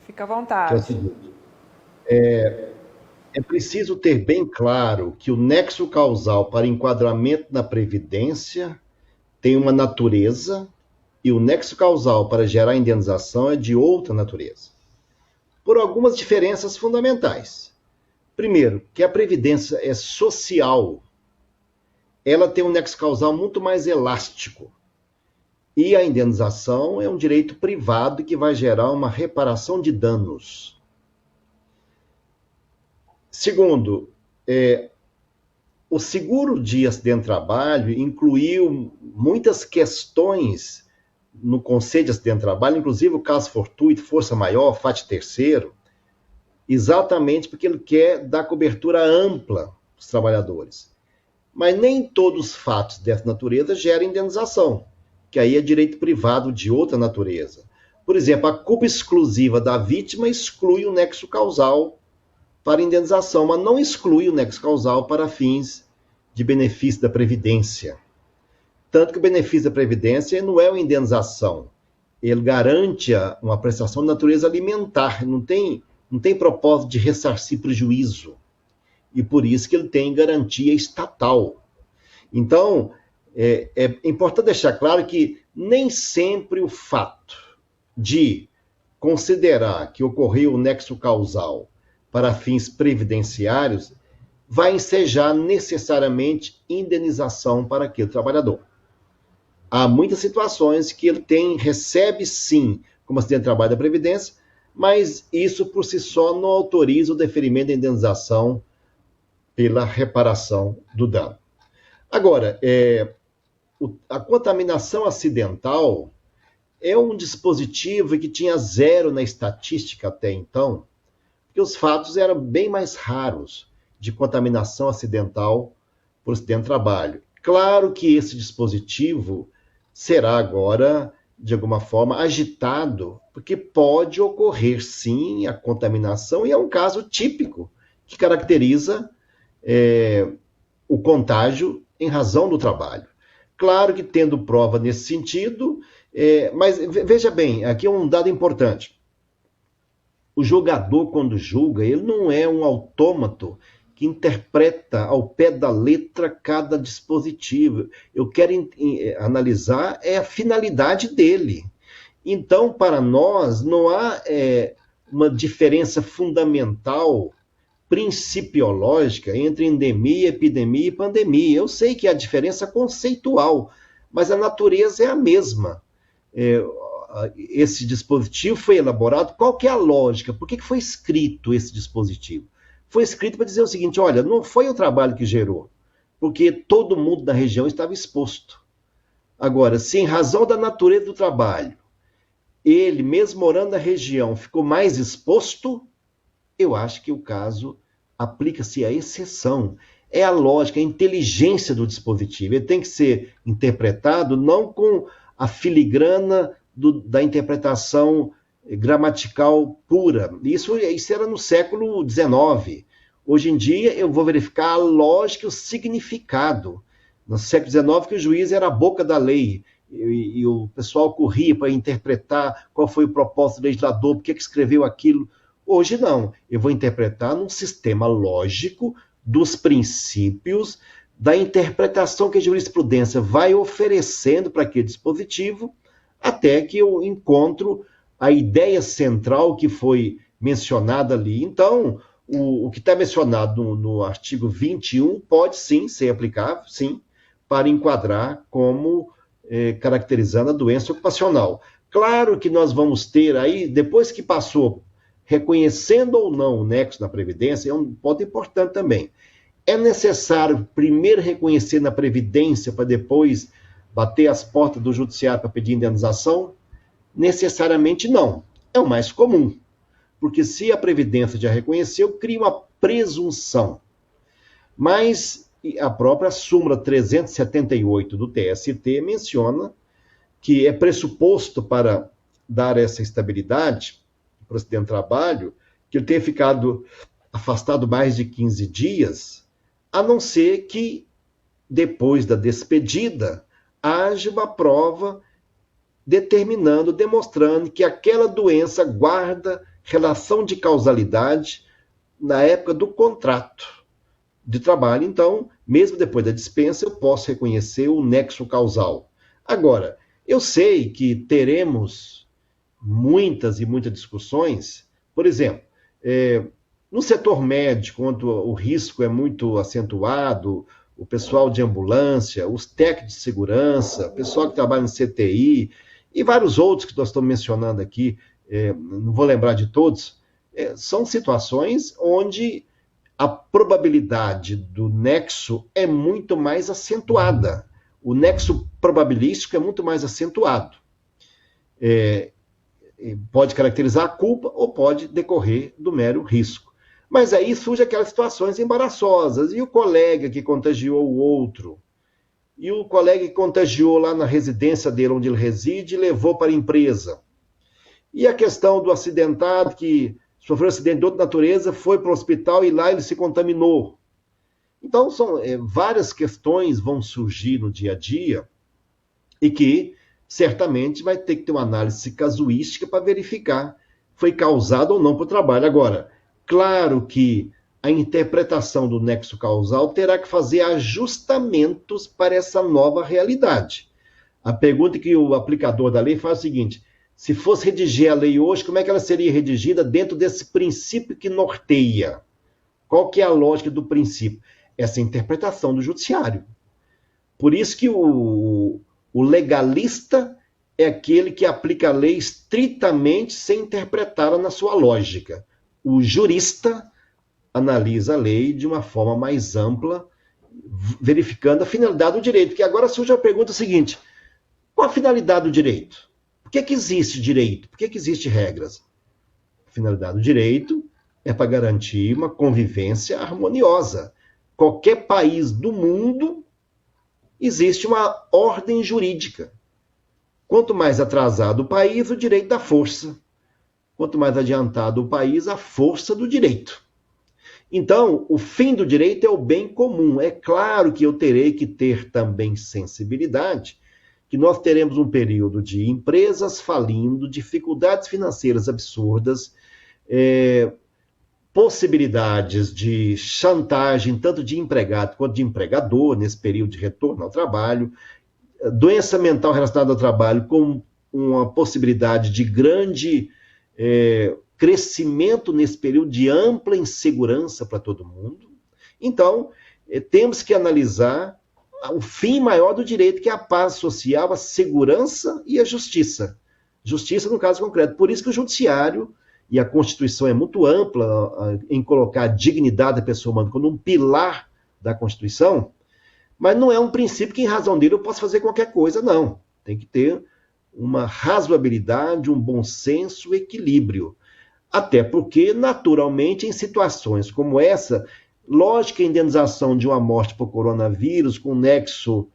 Fica à vontade. Que é o seguinte, é preciso ter bem claro que o nexo causal para enquadramento na Previdência tem uma natureza e o nexo causal para gerar indenização é de outra natureza, por algumas diferenças fundamentais. Primeiro, que a Previdência é social. Ela tem um nexo causal muito mais elástico. E a indenização é um direito privado que vai gerar uma reparação de danos. Segundo, o seguro de acidente de trabalho incluiu muitas questões no conceito de acidente de trabalho, inclusive o caso fortuito, força maior, FAT terceiro, exatamente porque ele quer dar cobertura ampla aos trabalhadores. Mas nem todos os fatos dessa natureza geram indenização, que aí é direito privado de outra natureza. Por exemplo, a culpa exclusiva da vítima exclui o nexo causal para indenização, mas não exclui o nexo causal para fins de benefício da Previdência. Tanto que o benefício da Previdência não é uma indenização, ele garante uma prestação de natureza alimentar, não tem propósito de ressarcir prejuízo. E por isso que ele tem garantia estatal. Então, é importante deixar claro que nem sempre o fato de considerar que ocorreu o nexo causal para fins previdenciários vai ensejar necessariamente indenização para aquele trabalhador. há muitas situações que ele recebe sim como acidente de trabalho da Previdência, mas isso por si só não autoriza o deferimento da indenização pela reparação do dano. Agora, a contaminação acidental é um dispositivo que tinha zero na estatística até então, porque os fatos eram bem mais raros de contaminação acidental por acidente de trabalho. Claro que esse dispositivo será agora, de alguma forma, agitado, porque pode ocorrer, sim, a contaminação, e é um caso típico que caracteriza o contágio em razão do trabalho. Claro que tendo prova nesse sentido, mas veja bem, aqui é um dado importante. O julgador, quando julga, ele não é um autômato que interpreta ao pé da letra cada dispositivo. Eu quero analisar a finalidade dele. Então, para nós, não há uma diferença fundamental, principiológica, entre endemia, epidemia e pandemia. Eu sei que há diferença conceitual, mas a natureza é a mesma. Esse dispositivo foi elaborado, qual que é a lógica? Por que foi escrito esse dispositivo? Foi escrito para dizer o seguinte, olha, não foi o trabalho que gerou, porque todo mundo da região estava exposto. Agora, se em razão da natureza do trabalho, ele, mesmo morando na região, ficou mais exposto, eu acho que o caso aplica-se à exceção. É a lógica, a inteligência do dispositivo. Ele tem que ser interpretado não com a filigrana da interpretação gramatical pura. Isso era no século XIX. Hoje em dia, eu vou verificar a lógica e o significado. No século XIX, que o juiz era a boca da lei, e o pessoal corria para interpretar qual foi o propósito do legislador, por que escreveu aquilo. Hoje não, eu vou interpretar num sistema lógico dos princípios, da interpretação que a jurisprudência vai oferecendo para aquele dispositivo, até que eu encontro a ideia central que foi mencionada ali. Então, o que está mencionado no artigo 21 pode sim ser aplicável, sim, para enquadrar como caracterizando a doença ocupacional. Claro que nós vamos ter aí, depois que passou, reconhecendo ou não o nexo na Previdência, é um ponto importante também. É necessário primeiro reconhecer na Previdência para depois bater as portas do Judiciário para pedir indenização? Necessariamente não. É o mais comum. Porque se a Previdência já reconheceu, cria uma presunção. Mas a própria súmula 378 do TST menciona que é pressuposto para dar essa estabilidade para o acidente de trabalho, que ele tenha ficado afastado mais de 15 dias, a não ser que, depois da despedida, haja uma prova demonstrando que aquela doença guarda relação de causalidade na época do contrato de trabalho. Então, mesmo depois da dispensa, eu posso reconhecer o nexo causal. Agora, eu sei que teremos muitas e muitas discussões. Por exemplo, no setor médico, onde o risco é muito acentuado, o pessoal de ambulância, os técnicos de segurança, o pessoal que trabalha no CTI e vários outros que nós estamos mencionando aqui, não vou lembrar de todos, são situações onde a probabilidade do nexo é muito mais acentuada. O nexo probabilístico é muito mais acentuado. Pode caracterizar a culpa ou pode decorrer do mero risco. Mas aí surgem aquelas situações embaraçosas. E o colega que contagiou o outro? E o colega que contagiou lá na residência dele, onde ele reside, e levou para a empresa? E a questão do acidentado que sofreu um acidente de outra natureza, foi para o hospital e lá ele se contaminou. Então, são várias questões vão surgir no dia a dia e que certamente vai ter que ter uma análise casuística para verificar foi causado ou não para o trabalho. Agora, claro que a interpretação do nexo causal terá que fazer ajustamentos para essa nova realidade. A pergunta que o aplicador da lei faz é a seguinte: se fosse redigir a lei hoje, como é que ela seria redigida dentro desse princípio que norteia? Qual que é a lógica do princípio? Essa interpretação do judiciário. Por isso que o O legalista é aquele que aplica a lei estritamente sem interpretá-la na sua lógica. O jurista analisa a lei de uma forma mais ampla, verificando a finalidade do direito. Porque agora surge a pergunta seguinte: qual a finalidade do direito? Por que existe direito? Por que existem regras? A finalidade do direito é para garantir uma convivência harmoniosa. Qualquer país do mundo existe uma ordem jurídica. Quanto mais atrasado o país, o direito dá força. Quanto mais adiantado o país, a força do direito. Então, o fim do direito é o bem comum. É claro que eu terei que ter também sensibilidade, que nós teremos um período de empresas falindo, dificuldades financeiras absurdas, possibilidades de chantagem, tanto de empregado quanto de empregador, nesse período de retorno ao trabalho, doença mental relacionada ao trabalho com uma possibilidade de grande crescimento nesse período de ampla insegurança para todo mundo. Então, temos que analisar o fim maior do direito, que é a paz social, a segurança e a justiça. Justiça no caso concreto. Por isso que o judiciário e a Constituição é muito ampla em colocar a dignidade da pessoa humana como um pilar da Constituição, mas não é um princípio que, em razão dele, eu posso fazer qualquer coisa, não. Tem que ter uma razoabilidade, um bom senso, equilíbrio. Até porque, naturalmente, em situações como essa, lógico que a indenização de uma morte por coronavírus, com nexo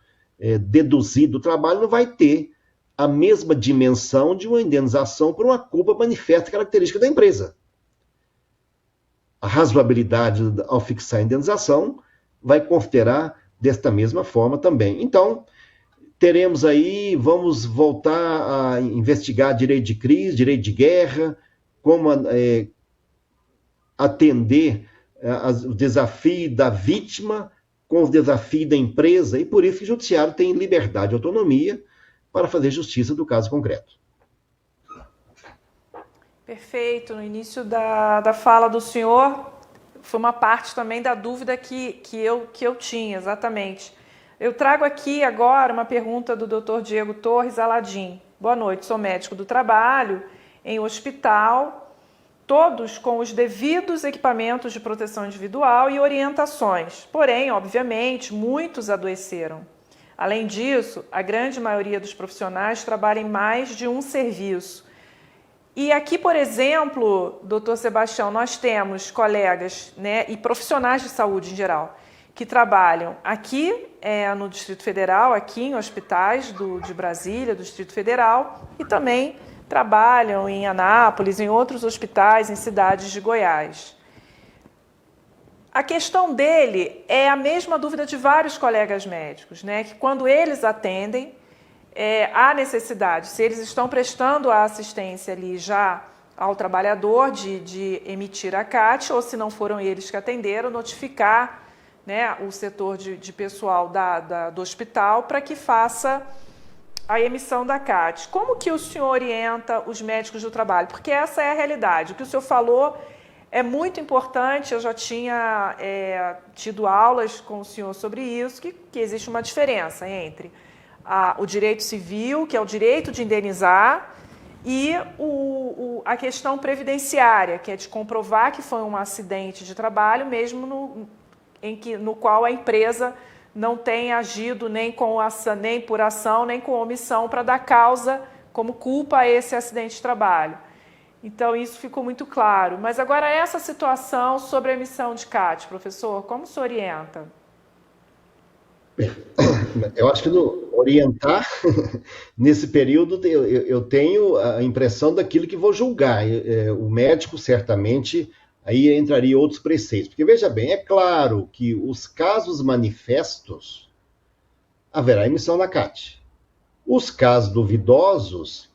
deduzido do trabalho, não vai ter a mesma dimensão de uma indenização por uma culpa manifesta característica da empresa. A razoabilidade ao fixar a indenização vai considerar desta mesma forma também. Então, teremos aí, vamos voltar a investigar direito de crise, direito de guerra, como atender o desafio da vítima com o desafio da empresa, e por isso que o judiciário tem liberdade e autonomia para fazer justiça do caso concreto. Perfeito. No início da fala do senhor, foi uma parte também da dúvida que eu tinha, exatamente. Eu trago aqui agora uma pergunta do Dr. Diego Torres Aladim. Boa noite, sou médico do trabalho em hospital, todos com os devidos equipamentos de proteção individual e orientações. Porém, obviamente, muitos adoeceram. Além disso, a grande maioria dos profissionais trabalha em mais de um serviço. E aqui, por exemplo, doutor Sebastião, nós temos colegas, né, e profissionais de saúde em geral, que trabalham aqui no Distrito Federal, aqui em hospitais de Brasília, do Distrito Federal, e também trabalham em Anápolis, em outros hospitais, em cidades de Goiás. A questão dele é a mesma dúvida de vários colegas médicos, né? Que quando eles atendem, há necessidade, se eles estão prestando a assistência ali já ao trabalhador de emitir a CAT, ou se não foram eles que atenderam, notificar, né, o setor de pessoal do hospital para que faça a emissão da CAT. Como que o senhor orienta os médicos do trabalho? Porque essa é a realidade. O que o senhor falou é muito importante, eu já tinha tido aulas com o senhor sobre isso, que existe uma diferença entre o direito civil, que é o direito de indenizar, e a questão previdenciária, que é de comprovar que foi um acidente de trabalho, mesmo no qual a empresa não tem agido nem por ação, nem com omissão para dar causa como culpa a esse acidente de trabalho. Então, isso ficou muito claro. Mas agora, essa situação sobre a emissão de CAT, professor, como se orienta? Eu acho que orientar, nesse período, eu tenho a impressão daquilo que vou julgar. O médico, certamente, aí entraria outros preceitos. Porque, veja bem, é claro que os casos manifestos, haverá emissão da CAT. Os casos duvidosos,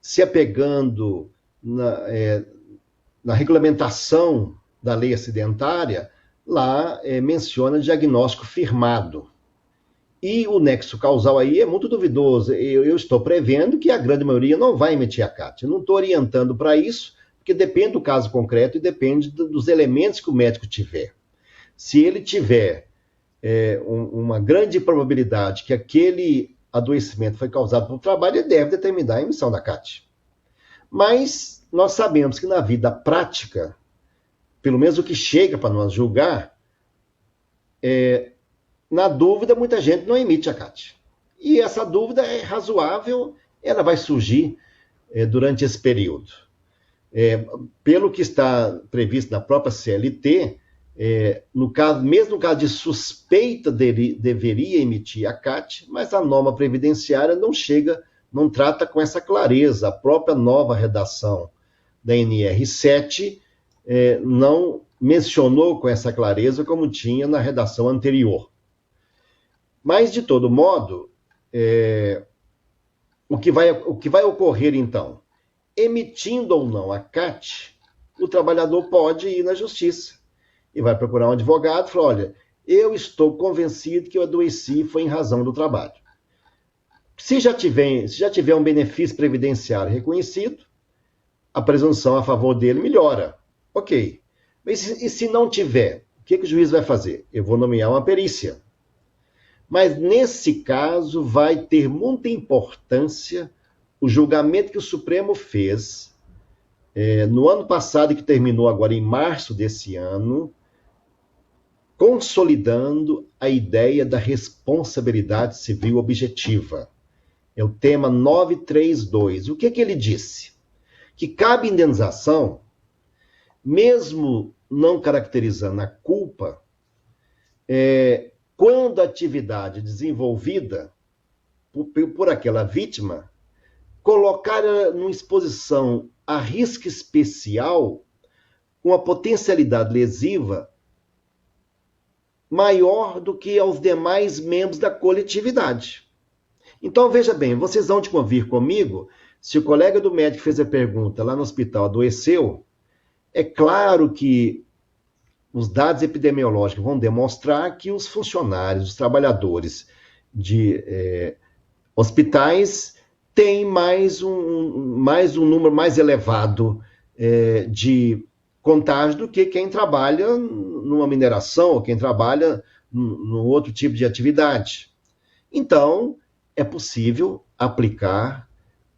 se apegando na regulamentação da lei acidentária, lá menciona diagnóstico firmado. E o nexo causal aí é muito duvidoso. Eu estou prevendo que a grande maioria não vai emitir a CAT. Eu não estou orientando para isso, porque depende do caso concreto e depende dos elementos que o médico tiver. Se ele tiver uma grande probabilidade que aquele adoecimento foi causado pelo trabalho, ele deve determinar a emissão da CAT. Mas nós sabemos que na vida prática, pelo menos o que chega para nós julgar, na dúvida, muita gente não emite a CAT. E essa dúvida é razoável, ela vai surgir durante esse período. Pelo que está previsto na própria CLT, mesmo no caso de suspeita, deveria emitir a CAT, mas a norma previdenciária não trata com essa clareza. A própria nova redação da NR7 não mencionou com essa clareza como tinha na redação anterior. Mas, de todo modo, o que vai ocorrer, então? Emitindo ou não a CAT, o trabalhador pode ir na justiça e vai procurar um advogado e falar, olha, eu estou convencido que eu adoeci foi em razão do trabalho. Se já tiver um benefício previdenciário reconhecido, a presunção a favor dele melhora. Ok. Mas e se não tiver? O que o juiz vai fazer? Eu vou nomear uma perícia. Mas, nesse caso, vai ter muita importância o julgamento que o Supremo fez no ano passado, que terminou agora em março desse ano, consolidando a ideia da responsabilidade civil objetiva. É o tema 932. O que ele disse? Que cabe indenização, mesmo não caracterizando a culpa, quando a atividade desenvolvida por aquela vítima colocar numa exposição a risco especial com a potencialidade lesiva maior do que aos demais membros da coletividade. Então, veja bem, vocês vão de convir comigo, se o colega do médico fez a pergunta lá no hospital, adoeceu, é claro que os dados epidemiológicos vão demonstrar que os funcionários, os trabalhadores de hospitais têm mais um número mais elevado de contágio do que quem trabalha numa mineração ou quem trabalha num outro tipo de atividade. Então, é possível aplicar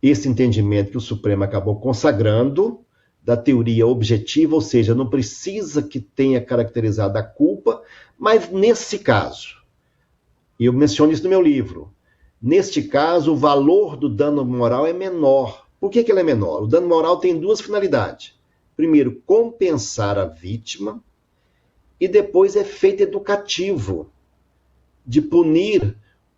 esse entendimento que o Supremo acabou consagrando da teoria objetiva, ou seja, não precisa que tenha caracterizado a culpa, mas nesse caso, e eu menciono isso no meu livro, neste caso o valor do dano moral é menor. Por que ele é menor? O dano moral tem duas finalidades. Primeiro, compensar a vítima, e depois efeito educativo, de punir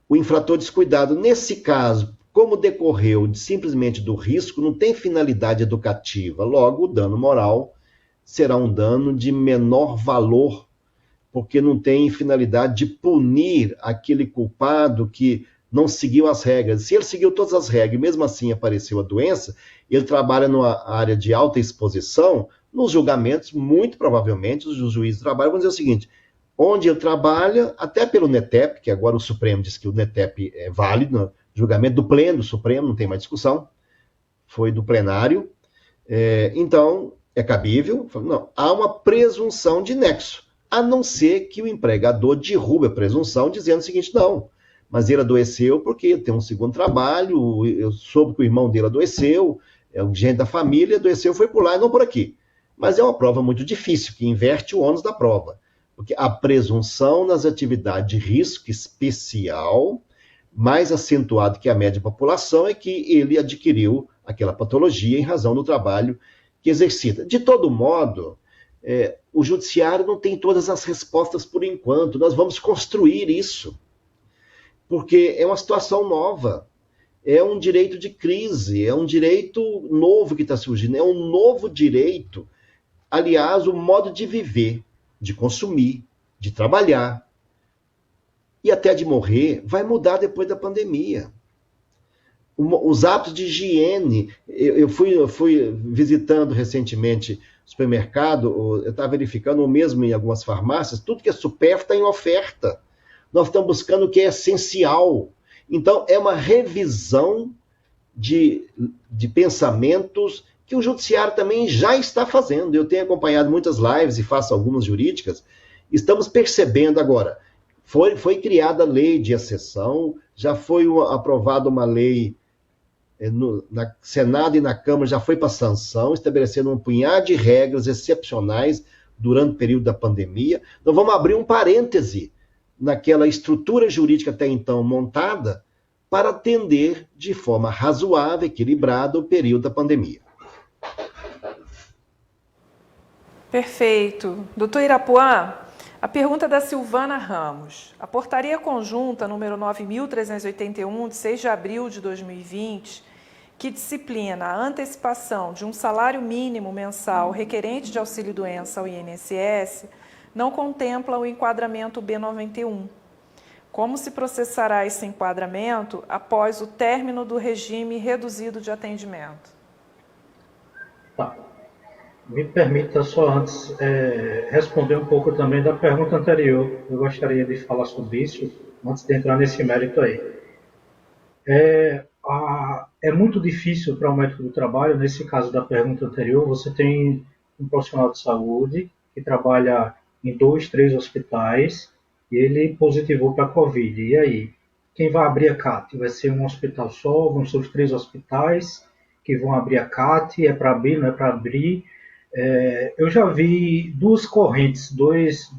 o infrator descuidado. Nesse caso, como decorreu simplesmente do risco, não tem finalidade educativa. Logo, o dano moral será um dano de menor valor, porque não tem finalidade de punir aquele culpado que não seguiu as regras. Se ele seguiu todas as regras e mesmo assim apareceu a doença, ele trabalha numa área de alta exposição, nos julgamentos, muito provavelmente, os juízes de trabalho vão dizer o seguinte: onde ele trabalha, até pelo NETEP, que agora o Supremo diz que o NETEP é válido, julgamento do pleno do Supremo, não tem mais discussão, foi do plenário, então é cabível, não, há uma presunção de nexo, a não ser que o empregador derrube a presunção dizendo o seguinte: não, mas ele adoeceu porque ele tem um segundo trabalho, eu soube que o irmão dele adoeceu, é um gente da família, adoeceu, foi por lá e não por aqui. Mas é uma prova muito difícil, que inverte o ônus da prova, porque a presunção nas atividades de risco especial, mais acentuado que a média da população, é que ele adquiriu aquela patologia em razão do trabalho que exercita. De todo modo, o judiciário não tem todas as respostas por enquanto, nós vamos construir isso, porque é uma situação nova, é um direito de crise, é um direito novo que está surgindo, é um novo direito, aliás, o modo de viver, de consumir, de trabalhar, e até de morrer, vai mudar depois da pandemia. Os hábitos de higiene, eu fui visitando recentemente o supermercado, eu estava verificando, ou mesmo em algumas farmácias, tudo que é supérfluo está em oferta. Nós estamos buscando o que é essencial. Então, é uma revisão de pensamentos que o judiciário também já está fazendo. Eu tenho acompanhado muitas lives e faço algumas jurídicas. Estamos percebendo agora, Foi criada a lei de exceção, já foi aprovada uma lei na Senado e na Câmara, já foi para sanção, estabelecendo um punhado de regras excepcionais durante o período da pandemia. Então vamos abrir um parêntese naquela estrutura jurídica até então montada para atender de forma razoável, equilibrada, o período da pandemia. Perfeito. Doutor Irapuã, a pergunta da Silvana Ramos. A portaria conjunta número 9.381, de 6 de abril de 2020, que disciplina a antecipação de um salário mínimo mensal requerente de auxílio-doença ao INSS, não contempla o enquadramento B91. Como se processará esse enquadramento após o término do regime reduzido de atendimento? Tá. Me permita só antes responder um pouco também da pergunta anterior. Eu gostaria de falar sobre isso, antes de entrar nesse mérito aí. É muito difícil para o médico do trabalho, nesse caso da pergunta anterior, você tem um profissional de saúde que trabalha em 2, 3 hospitais e ele positivou para a Covid. E aí? Quem vai abrir a CAT? Vai ser um hospital só? Vão ser os 3 hospitais que vão abrir a CAT? É para abrir, não é para abrir? Eu já vi duas correntes, duas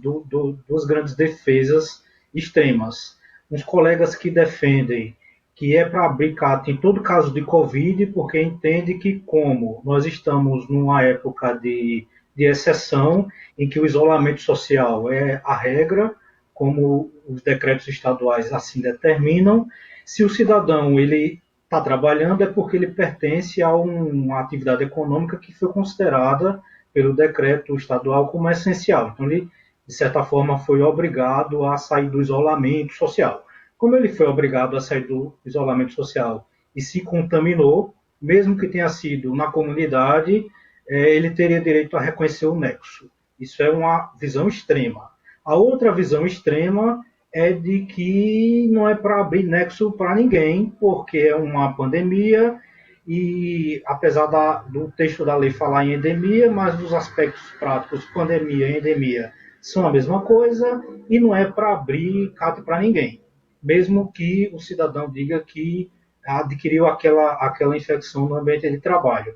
grandes defesas extremas. Uns colegas que defendem que é para abrir CAT em todo caso de Covid, porque entende que, como nós estamos numa época de exceção, em que o isolamento social é a regra, como os decretos estaduais assim determinam, se o cidadão ele está trabalhando é porque ele pertence a uma atividade econômica que foi considerada pelo decreto estadual como essencial. Então, ele, de certa forma, foi obrigado a sair do isolamento social. Como ele foi obrigado a sair do isolamento social e se contaminou, mesmo que tenha sido na comunidade, ele teria direito a reconhecer o nexo. Isso é uma visão extrema. A outra visão extrema é de que não é para abrir nexo para ninguém, porque é uma pandemia e, apesar do texto da lei falar em endemia, mas dos aspectos práticos, pandemia e endemia são a mesma coisa e não é para abrir CAT para ninguém, mesmo que o cidadão diga que adquiriu aquela infecção no ambiente de trabalho.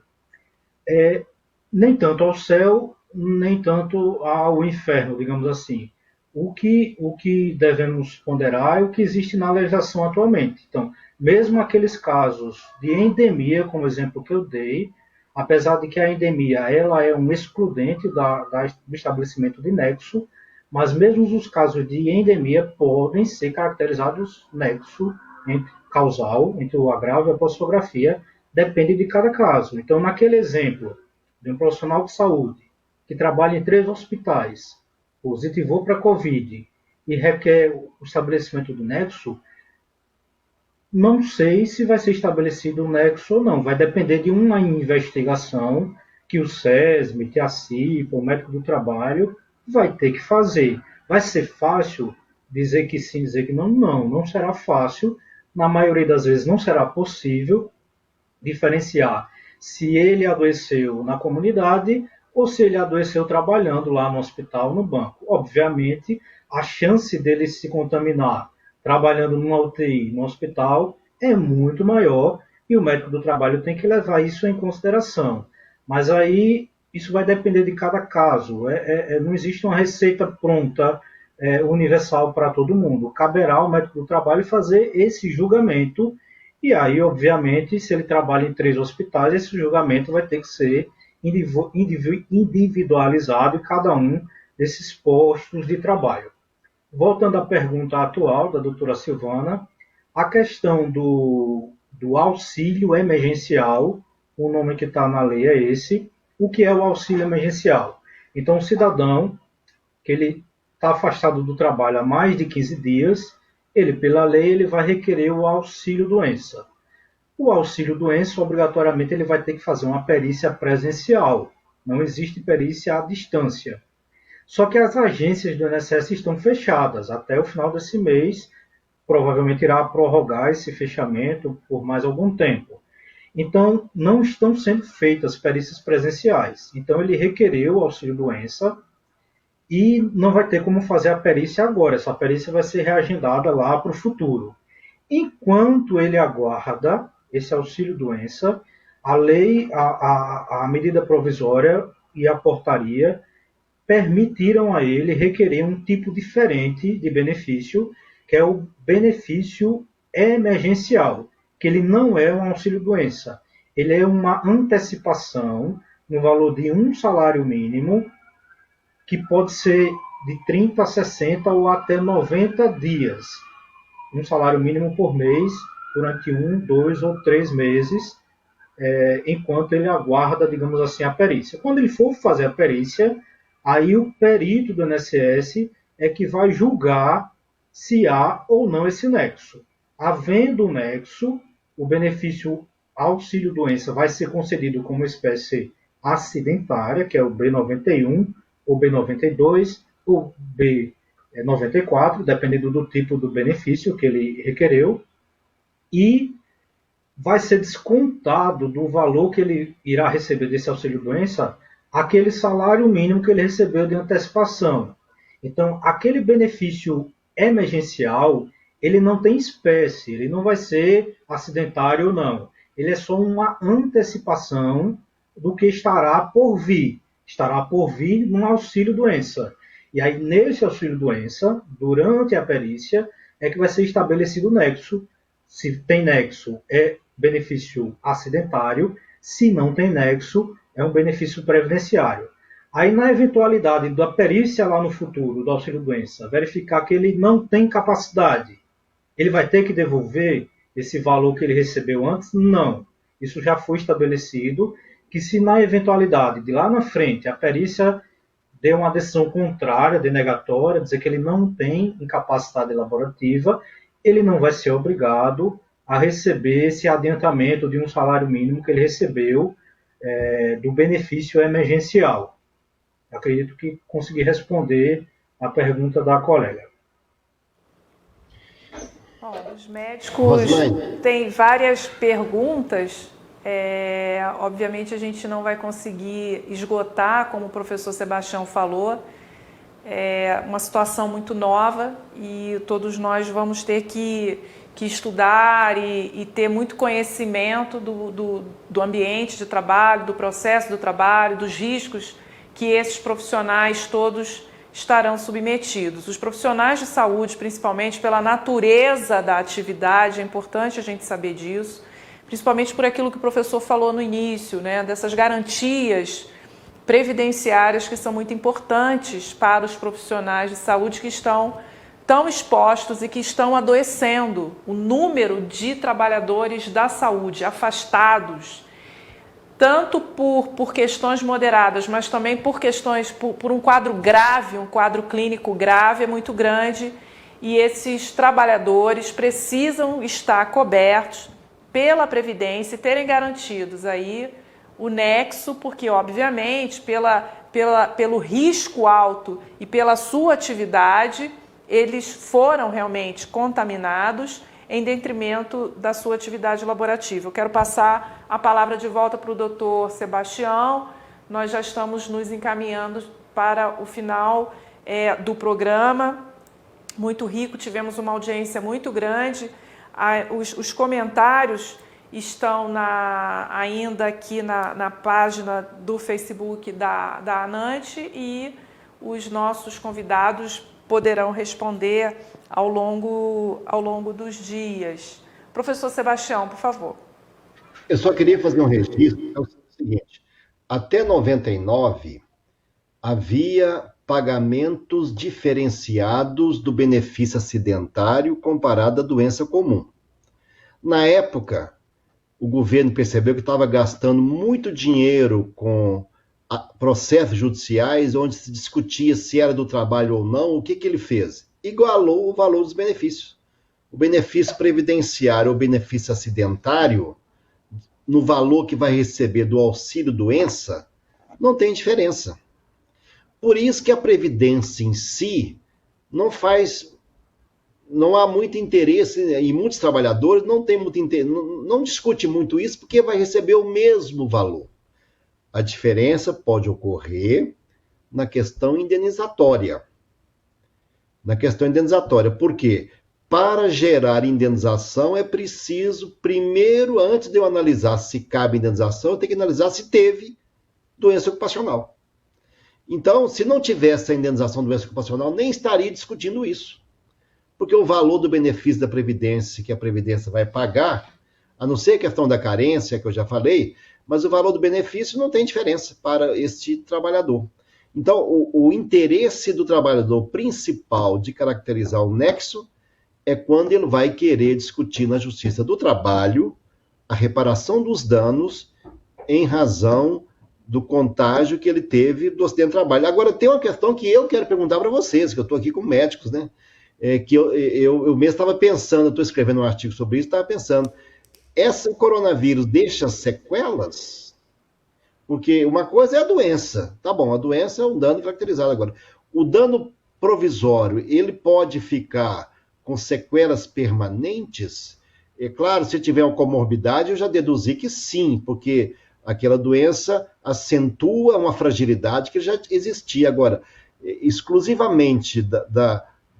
Nem tanto ao céu, nem tanto ao inferno, digamos assim. O que devemos ponderar é o que existe na legislação atualmente. Então, mesmo aqueles casos de endemia, como o exemplo que eu dei, apesar de que a endemia ela é um excludente do estabelecimento de nexo, mas mesmo os casos de endemia podem ser caracterizados nexo causal entre o agravo e a possografia, depende de cada caso. Então, naquele exemplo de um profissional de saúde que trabalha em 3 hospitais, positivou para a Covid e requer o estabelecimento do nexo, não sei se vai ser estabelecido o nexo ou não. Vai depender de uma investigação que o SESMIT, a CIPA, o médico do trabalho vai ter que fazer. Vai ser fácil dizer que sim, dizer que não? Não será fácil. Na maioria das vezes não será possível diferenciar se ele adoeceu na comunidade ou se ele adoeceu trabalhando lá no hospital, no banco. Obviamente, a chance dele se contaminar trabalhando numa UTI, no hospital, é muito maior e o médico do trabalho tem que levar isso em consideração. Mas aí, isso vai depender de cada caso. Não existe uma receita pronta, universal para todo mundo. Caberá ao médico do trabalho fazer esse julgamento e aí, obviamente, se ele trabalha em 3 hospitais, esse julgamento vai ter que ser individualizado em cada um desses postos de trabalho. Voltando à pergunta atual da doutora Silvana, a questão do auxílio emergencial, o nome que está na lei é esse. O que é o auxílio emergencial? Então, o cidadão que ele está afastado do trabalho há mais de 15 dias, ele, pela lei, ele vai requerer o auxílio-doença. O auxílio-doença, obrigatoriamente, ele vai ter que fazer uma perícia presencial. Não existe perícia à distância. Só que as agências do INSS estão fechadas. Até o final desse mês, provavelmente irá prorrogar esse fechamento por mais algum tempo. Então, não estão sendo feitas perícias presenciais. Então, ele requereu o auxílio-doença e não vai ter como fazer a perícia agora. Essa perícia vai ser reagendada lá para o futuro. Enquanto ele aguarda esse auxílio-doença, a lei, a medida provisória e a portaria permitiram a ele requerer um tipo diferente de benefício, que é o benefício emergencial, que ele não é um auxílio-doença, ele é uma antecipação no valor de um salário mínimo, que pode ser de 30 a 60 ou até 90 dias. Um salário mínimo por mês, durante 1, 2 ou 3 meses, enquanto ele aguarda, digamos assim, a perícia. Quando ele for fazer a perícia, aí o perito do INSS é que vai julgar se há ou não esse nexo. Havendo o nexo, o benefício auxílio-doença vai ser concedido como espécie acidentária, que é o B91, o B92, o B94, dependendo do tipo do benefício que ele requereu, e vai ser descontado do valor que ele irá receber desse auxílio-doença aquele salário mínimo que ele recebeu de antecipação. Então, aquele benefício emergencial, ele não tem espécie, ele não vai ser acidentário ou não. Ele é só uma antecipação do que estará por vir. Estará por vir num auxílio-doença. E aí, nesse auxílio-doença, durante a perícia, é que vai ser estabelecido o nexo. Se tem nexo, é benefício acidentário. Se não tem nexo, é um benefício previdenciário. Aí, na eventualidade da perícia lá no futuro, do auxílio-doença, verificar que ele não tem capacidade, ele vai ter que devolver esse valor que ele recebeu antes? Não. Isso já foi estabelecido, que se na eventualidade de lá na frente a perícia dê uma decisão contrária, denegatória, dizer que ele não tem incapacidade laborativa, ele não vai ser obrigado a receber esse adiantamento de um salário mínimo que ele recebeu do benefício emergencial. Acredito que consegui responder a pergunta da colega. Bom, os médicos têm várias perguntas. Obviamente a gente não vai conseguir esgotar, como o professor Sebastião falou. É uma situação muito nova e todos nós vamos ter que estudar e ter muito conhecimento do ambiente de trabalho, do processo do trabalho, dos riscos que esses profissionais todos estarão submetidos. Os profissionais de saúde, principalmente pela natureza da atividade, é importante a gente saber disso, principalmente por aquilo que o professor falou no início, né, dessas garantias previdenciárias que são muito importantes para os profissionais de saúde que estão tão expostos e que estão adoecendo. O número de trabalhadores da saúde afastados, tanto por questões moderadas, mas também por questões, por um quadro grave, um quadro clínico grave, é muito grande, e esses trabalhadores precisam estar cobertos pela Previdência e terem garantidos aí o nexo, porque, obviamente, pelo risco alto e pela sua atividade, eles foram realmente contaminados em detrimento da sua atividade laborativa. Eu quero passar a palavra de volta para o doutor Sebastião. Nós já estamos nos encaminhando para o final do programa. Muito rico, tivemos uma audiência muito grande. Os comentários estão ainda aqui na página do Facebook da ANANT e os nossos convidados poderão responder ao longo dos dias. Professor Sebastião, por favor. Eu só queria fazer um registro, é o seguinte, até 99 havia pagamentos diferenciados do benefício acidentário comparado à doença comum. Na época, o governo percebeu que estava gastando muito dinheiro com processos judiciais, onde se discutia se era do trabalho ou não. O que ele fez? Igualou o valor dos benefícios. O benefício previdenciário ou benefício acidentário, no valor que vai receber do auxílio-doença, não tem diferença. Por isso que a Previdência em si não há muito interesse, e muitos trabalhadores não têm muito interesse, não discute muito isso, porque vai receber o mesmo valor. A diferença pode ocorrer na questão indenizatória. Por quê? Para gerar indenização é preciso, primeiro, antes de eu analisar se cabe indenização, eu tenho que analisar se teve doença ocupacional. Então, se não tivesse a indenização de doença ocupacional, nem estaria discutindo isso. Porque o valor do benefício da Previdência, que a Previdência vai pagar, a não ser a questão da carência, que eu já falei, mas o valor do benefício não tem diferença para este trabalhador. Então, o interesse do trabalhador principal de caracterizar o nexo é quando ele vai querer discutir na Justiça do Trabalho a reparação dos danos em razão do contágio que ele teve do acidente de trabalho. Agora, tem uma questão que eu quero perguntar para vocês, que eu estou aqui com médicos, né? Que eu mesmo estava pensando, estou escrevendo um artigo sobre isso, estava pensando, esse coronavírus deixa sequelas? Porque uma coisa é a doença, tá bom, a doença é um dano caracterizado agora. O dano provisório, ele pode ficar com sequelas permanentes? É claro, se tiver uma comorbidade, eu já deduzi que sim, porque aquela doença acentua uma fragilidade que já existia. Agora, exclusivamente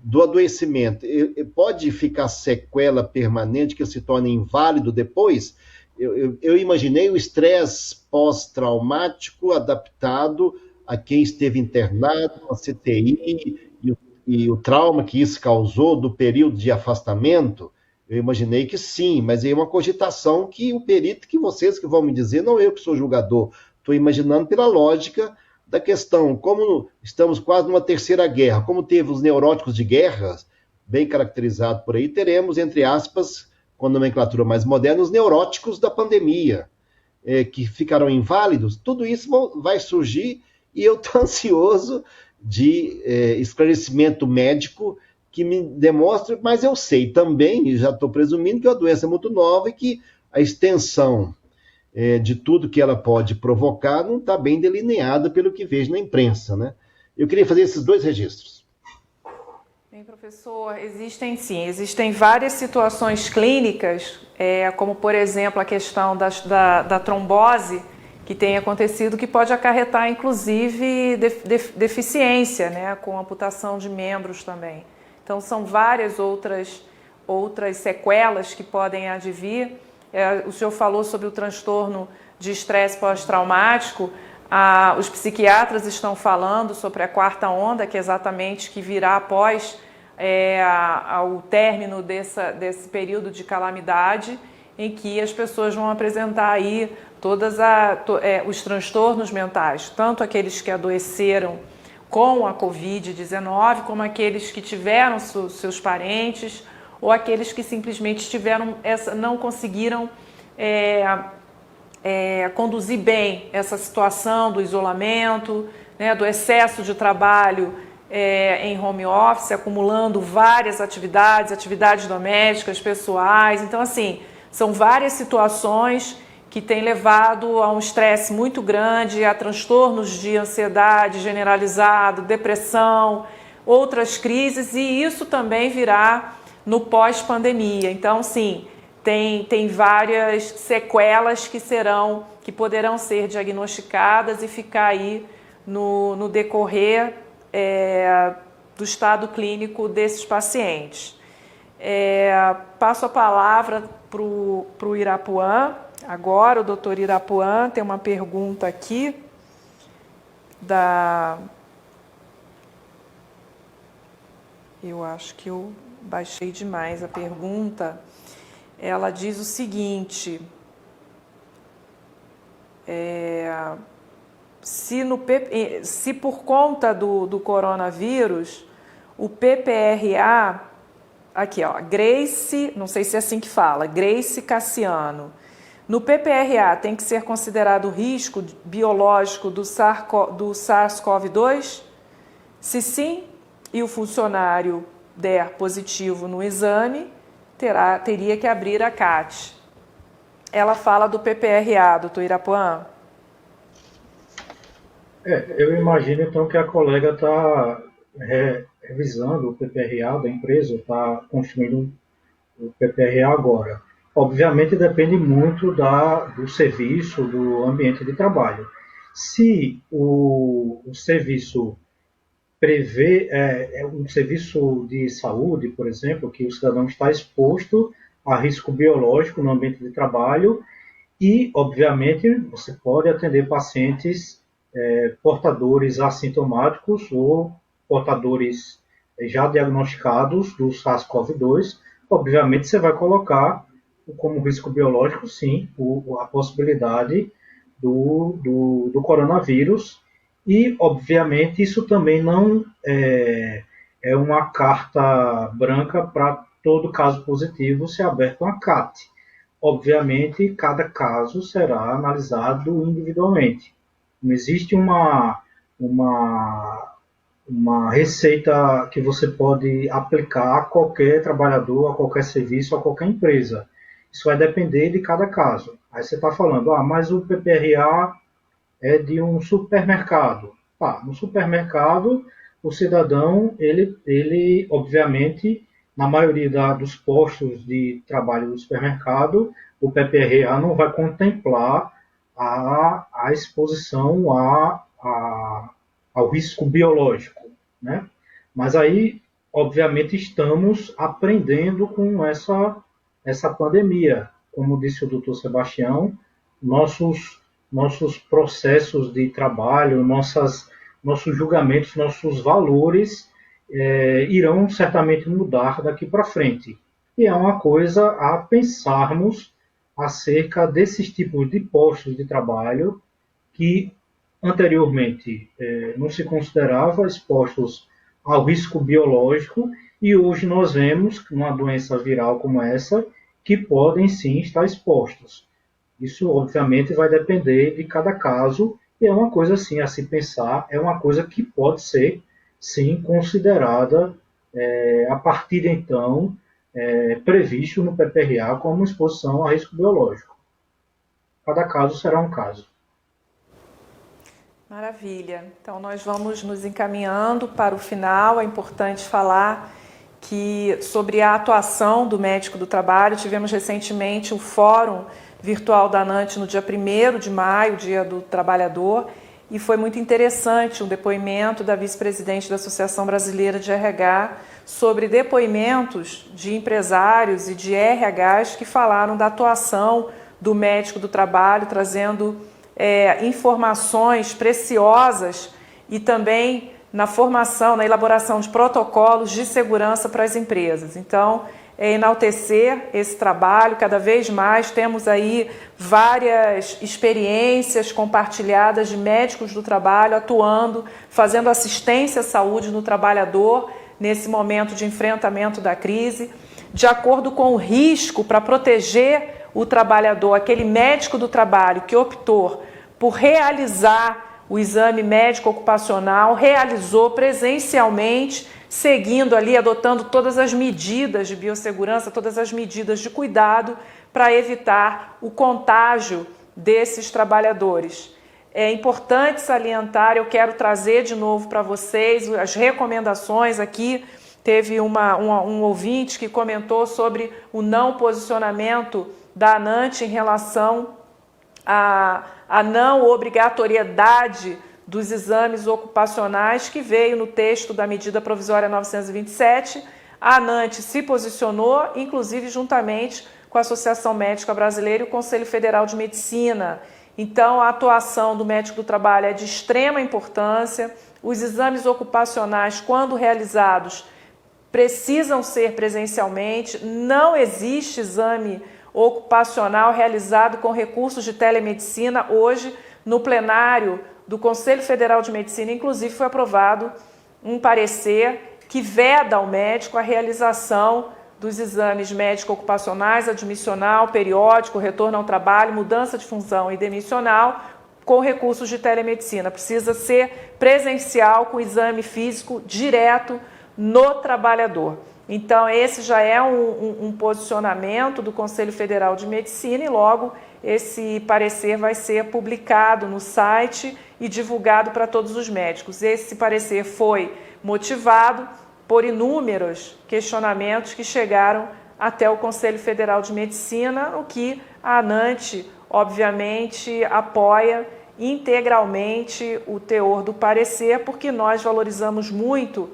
do adoecimento, pode ficar sequela permanente que se torna inválido depois? Eu imaginei o estresse pós-traumático adaptado a quem esteve internado, a CTI, e o trauma que isso causou do período de afastamento. Eu imaginei que sim, mas é uma cogitação que o perito, que vocês que vão me dizer, não eu que sou julgador, estou imaginando pela lógica da questão, como estamos quase numa terceira guerra, como teve os neuróticos de guerra, bem caracterizado por aí, teremos, entre aspas, com a nomenclatura mais moderna, os neuróticos da pandemia, que ficarão inválidos. Tudo isso vai surgir e eu estou ansioso de esclarecimento médico que me demonstre, mas eu sei também, e já estou presumindo, que a doença é muito nova e que a extensão de tudo que ela pode provocar não está bem delineada pelo que vejo na imprensa, né? Eu queria fazer esses dois registros. Bem, professor, existem várias situações clínicas, como, por exemplo, a questão da trombose, que tem acontecido, que pode acarretar, inclusive, deficiência, né, com amputação de membros também. Então, são várias outras sequelas que podem advir. O senhor falou sobre o transtorno de estresse pós-traumático. Os psiquiatras estão falando sobre a quarta onda, que é exatamente que virá após o término desse período de calamidade, em que as pessoas vão apresentar aí os transtornos mentais, tanto aqueles que adoeceram com a Covid-19, como aqueles que tiveram seus parentes, ou aqueles que simplesmente não conseguiram conduzir bem essa situação do isolamento, né, do excesso de trabalho em home office, acumulando várias atividades domésticas, pessoais. Então, assim, são várias situações que têm levado a um estresse muito grande, a transtornos de ansiedade generalizado, depressão, outras crises, e isso também virá no pós-pandemia. Então, sim, tem várias sequelas que poderão ser diagnosticadas e ficar aí no decorrer do estado clínico desses pacientes. Passo a palavra para o Irapuã. Agora, o doutor Irapuã tem uma pergunta aqui Eu acho que eu baixei demais a pergunta. Ela diz o seguinte: se por conta do coronavírus, o PPRA, aqui ó, Grace, não sei se é assim que fala, Grace Cassiano, no PPRA tem que ser considerado o risco biológico do SARS-CoV-2? Se sim, e o funcionário der positivo no exame, teria que abrir a CAT. Ela fala do PPRA, doutor Irapuã. Eu imagino, então, que a colega está revisando o PPRA da empresa, está construindo o PPRA agora. Obviamente, depende muito do serviço, do ambiente de trabalho. Se o serviço prevê um serviço de saúde, por exemplo, que o cidadão está exposto a risco biológico no ambiente de trabalho e, obviamente, você pode atender pacientes portadores assintomáticos ou portadores já diagnosticados do SARS-CoV-2. Obviamente, você vai colocar como risco biológico, sim, a possibilidade do coronavírus. E, obviamente, isso também não é uma carta branca para todo caso positivo ser aberto uma CAT. Obviamente, cada caso será analisado individualmente. Não existe uma receita que você pode aplicar a qualquer trabalhador, a qualquer serviço, a qualquer empresa. Isso vai depender de cada caso. Aí você está falando, mas o PPRA é de um supermercado. No supermercado, o cidadão, ele obviamente, na maioria dos postos de trabalho do supermercado, o PPRA não vai contemplar a exposição ao risco biológico, né? Mas aí, obviamente, estamos aprendendo com essa pandemia. Como disse o doutor Sebastião, nossos processos de trabalho, nossos julgamentos, nossos valores irão certamente mudar daqui para frente. E é uma coisa a pensarmos acerca desses tipos de postos de trabalho que anteriormente não se considerava expostos ao risco biológico e hoje nós vemos uma doença viral como essa que podem sim estar expostos. Isso obviamente vai depender de cada caso e é uma coisa sim a se pensar, é uma coisa que pode ser sim considerada a partir de então previsto no PPRA como exposição a risco biológico. Cada caso será um caso. Maravilha. Então, nós vamos nos encaminhando para o final. É importante falar que sobre a atuação do médico do trabalho, tivemos recentemente o Fórum Virtual da ANANT no dia 1º de maio, Dia do Trabalhador, e foi muito interessante um depoimento da vice-presidente da Associação Brasileira de RH sobre depoimentos de empresários e de RHs que falaram da atuação do médico do trabalho, trazendo informações preciosas e também na formação, na elaboração de protocolos de segurança para as empresas. Então, enaltecer esse trabalho, cada vez mais temos aí várias experiências compartilhadas de médicos do trabalho atuando, fazendo assistência à saúde no trabalhador nesse momento de enfrentamento da crise, de acordo com o risco para proteger o trabalhador, aquele médico do trabalho que optou por realizar o exame médico ocupacional, realizou presencialmente, seguindo ali, adotando todas as medidas de biossegurança, todas as medidas de cuidado para evitar o contágio desses trabalhadores. É importante salientar, eu quero trazer de novo para vocês as recomendações aqui. Teve um ouvinte que comentou sobre o não posicionamento da ANANT em relação à não obrigatoriedade dos exames ocupacionais, que veio no texto da medida provisória 927. A ANANT se posicionou, inclusive juntamente com a Associação Médica Brasileira e o Conselho Federal de Medicina. Então, a atuação do médico do trabalho é de extrema importância. Os exames ocupacionais, quando realizados, precisam ser presencialmente. Não existe exame ocupacional realizado com recursos de telemedicina. Hoje, no plenário do Conselho Federal de Medicina, inclusive, foi aprovado um parecer que veda ao médico a realização dos exames médico-ocupacionais, admissional, periódico, retorno ao trabalho, mudança de função e demissional, com recursos de telemedicina. Precisa ser presencial, com exame físico direto no trabalhador. Então, esse já é um posicionamento do Conselho Federal de Medicina e logo esse parecer vai ser publicado no site e divulgado para todos os médicos. Esse parecer foi motivado por inúmeros questionamentos que chegaram até o Conselho Federal de Medicina, o que a ANANT, obviamente, apoia integralmente o teor do parecer, porque nós valorizamos muito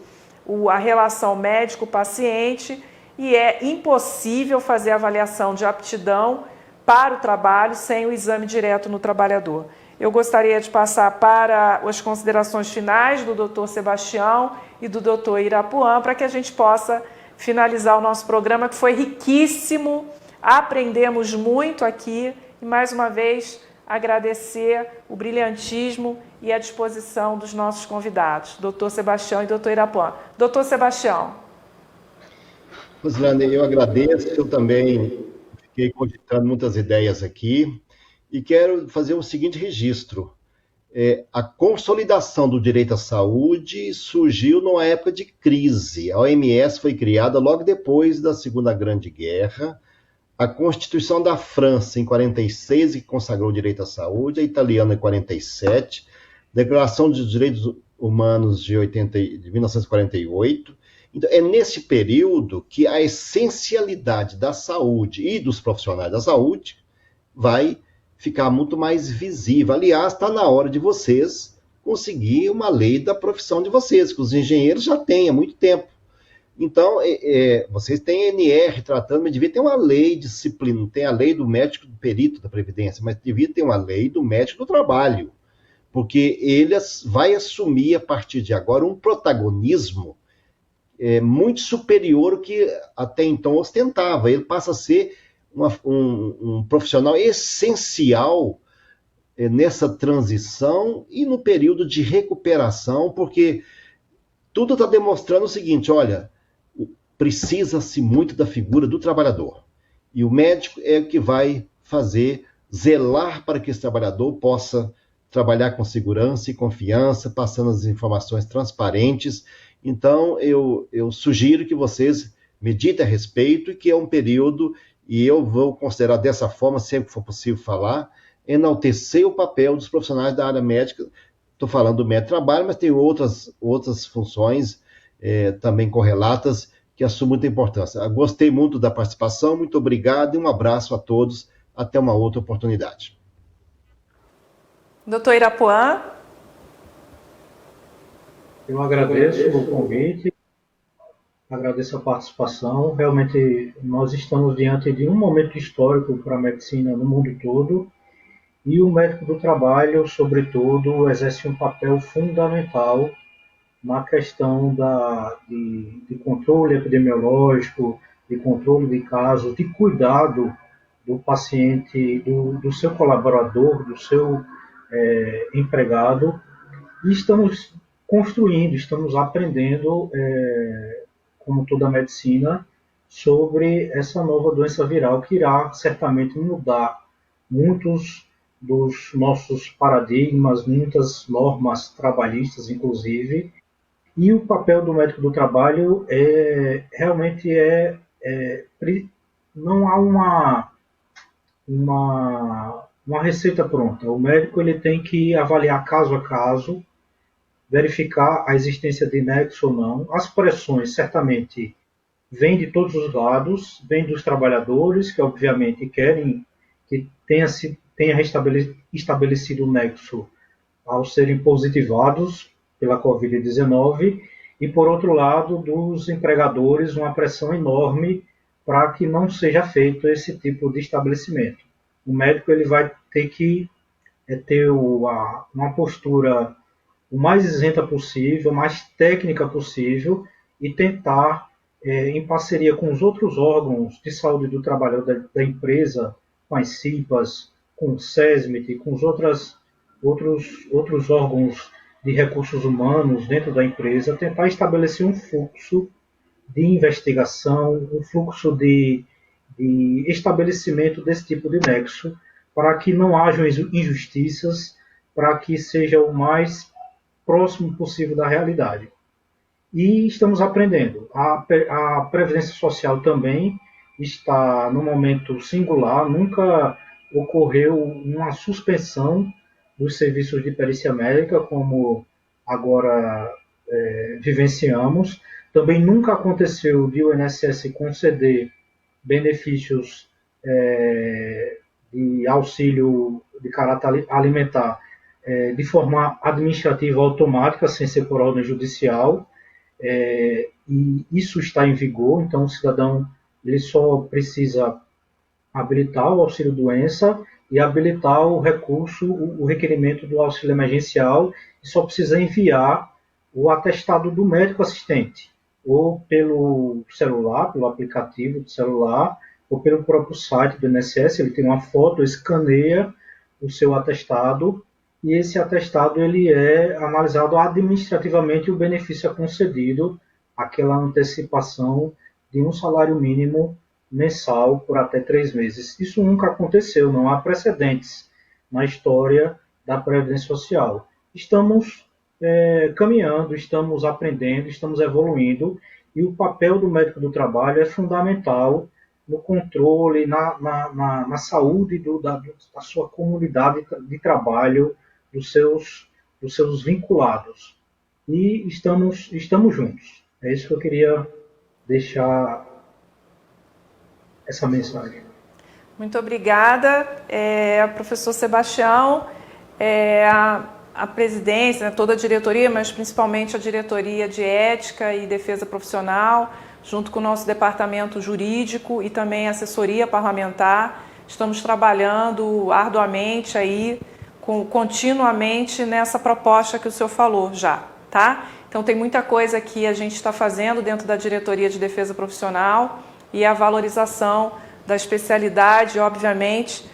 a relação médico-paciente e é impossível fazer avaliação de aptidão para o trabalho sem o exame direto no trabalhador. Eu gostaria de passar para as considerações finais do Dr. Sebastião e do Dr. Irapuã, para que a gente possa finalizar o nosso programa, que foi riquíssimo, aprendemos muito aqui, e mais uma vez agradecer o brilhantismo e a disposição dos nossos convidados, Dr. Sebastião e Dr. Irapuã. Dr. Sebastião. Rosilane, eu agradeço, eu também fiquei cogitando muitas ideias aqui, e quero fazer o seguinte registro. A consolidação do direito à saúde surgiu numa época de crise. A OMS foi criada logo depois da Segunda Grande Guerra. A Constituição da França, em 46, que consagrou o direito à saúde, a italiana, em 47, Declaração dos Direitos Humanos de 1948. Então, é nesse período que a essencialidade da saúde e dos profissionais da saúde vai ficar muito mais visível. Aliás, está na hora de vocês conseguir uma lei da profissão de vocês, que os engenheiros já têm há muito tempo. Então, vocês têm NR tratando, mas devia ter uma lei disciplina, tem a lei do médico do perito da Previdência, mas devia ter uma lei do médico do trabalho, porque ele vai assumir, a partir de agora, um protagonismo muito superior ao que até então ostentava. Ele passa a ser um profissional essencial nessa transição e no período de recuperação, porque tudo está demonstrando o seguinte: olha, precisa-se muito da figura do trabalhador, e o médico é o que vai zelar para que esse trabalhador possa trabalhar com segurança e confiança, passando as informações transparentes. Então, eu sugiro que vocês meditem a respeito, e que é um período, e eu vou considerar dessa forma, sempre que for possível falar, enaltecer o papel dos profissionais da área médica. Estou falando do médico de trabalho, mas tem outras funções também correlatas que assumem muita importância. Gostei muito da participação, muito obrigado e um abraço a todos. Até uma outra oportunidade. Doutor Irapuã. Eu agradeço o convite, agradeço a participação. Realmente, nós estamos diante de um momento histórico para a medicina no mundo todo, e o médico do trabalho, sobretudo, exerce um papel fundamental na questão de controle epidemiológico, de controle de casos, de cuidado do paciente, do seu colaborador, do seu empregado. E estamos construindo, estamos aprendendo, como toda a medicina, sobre essa nova doença viral que irá certamente mudar muitos dos nossos paradigmas, muitas normas trabalhistas, inclusive. E o papel do médico do trabalho realmente não há uma receita pronta. O médico ele tem que avaliar caso a caso, verificar a existência de nexo ou não. As pressões certamente vêm de todos os lados, vêm dos trabalhadores, que obviamente querem que tenha estabelecido o nexo ao serem positivados pela Covid-19, e, por outro lado, dos empregadores, uma pressão enorme para que não seja feito esse tipo de estabelecimento. O médico ele vai ter que ter uma postura o mais isenta possível, o mais técnica possível, e tentar, em parceria com os outros órgãos de saúde do trabalhador da empresa, com as CIPAs, com o SESMIT, com os outros órgãos de recursos humanos dentro da empresa, tentar estabelecer um fluxo de investigação, um fluxo de estabelecimento desse tipo de nexo, para que não hajam injustiças, para que seja o mais próximo possível da realidade. E estamos aprendendo. A Previdência Social também está num momento singular, nunca ocorreu uma suspensão dos serviços de perícia médica, como agora vivenciamos. Também nunca aconteceu de o INSS conceder benefícios de auxílio de caráter alimentar de forma administrativa automática, sem ser por ordem judicial, e isso está em vigor, então o cidadão ele só precisa habilitar o auxílio-doença e habilitar o recurso, o requerimento do auxílio emergencial, e só precisa enviar o atestado do médico assistente, ou pelo celular, pelo aplicativo do celular, ou pelo próprio site do INSS, ele tem uma foto, escaneia o seu atestado, e esse atestado ele é analisado administrativamente e o benefício é concedido, aquela antecipação de um salário mínimo mensal por até 3 meses. Isso nunca aconteceu, não há precedentes na história da Previdência Social. Estamos caminhando, estamos aprendendo, estamos evoluindo, e o papel do médico do trabalho é fundamental no controle, na saúde da sua comunidade de trabalho, dos seus vinculados. E estamos juntos. É isso que eu queria deixar essa mensagem. Muito obrigada, professor Sebastião, a presidência, né, toda a diretoria, mas principalmente a diretoria de ética e defesa profissional, junto com o nosso departamento jurídico e também assessoria parlamentar, estamos trabalhando arduamente aí, continuamente nessa proposta que o senhor falou já, tá? Então tem muita coisa que a gente está fazendo dentro da diretoria de defesa profissional e a valorização da especialidade, obviamente,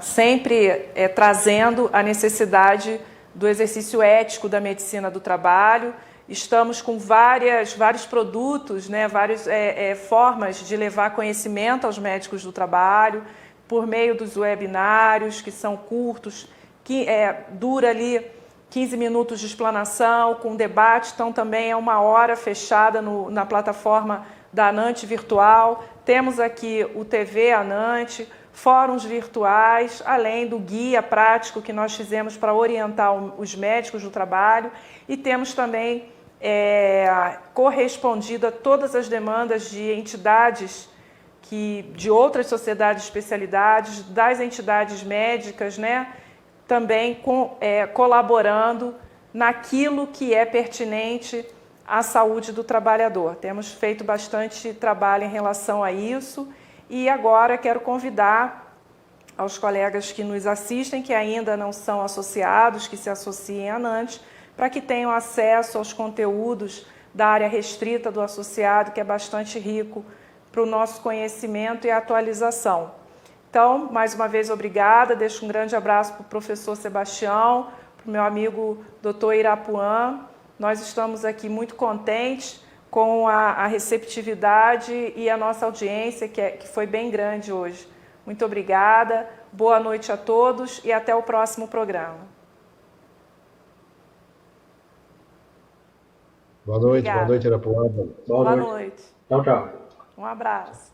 sempre trazendo a necessidade do exercício ético da medicina do trabalho. Estamos com vários produtos, né, várias formas de levar conhecimento aos médicos do trabalho, por meio dos webinários, que são curtos, que dura ali 15 minutos de explanação, com debate, então também é 1 hora fechada na plataforma da ANANT virtual. Temos aqui o TV ANANT, fóruns virtuais, além do guia prático que nós fizemos para orientar os médicos do trabalho, e temos também correspondido a todas as demandas de entidades de outras sociedades de especialidades, das entidades médicas, né, também colaborando naquilo que é pertinente à saúde do trabalhador. Temos feito bastante trabalho em relação a isso, e agora quero convidar aos colegas que nos assistem, que ainda não são associados, que se associem à ANANT, para que tenham acesso aos conteúdos da área restrita do associado, que é bastante rico para o nosso conhecimento e atualização. Então, mais uma vez, obrigada. Deixo um grande abraço para o professor Sebastião, para o meu amigo Dr. Irapuã. Nós estamos aqui muito contentes com a receptividade e a nossa audiência, que foi bem grande hoje. Muito obrigada, boa noite a todos e até o próximo programa. Boa noite, Irapuã. Boa noite. Tchau, tchau. Um abraço.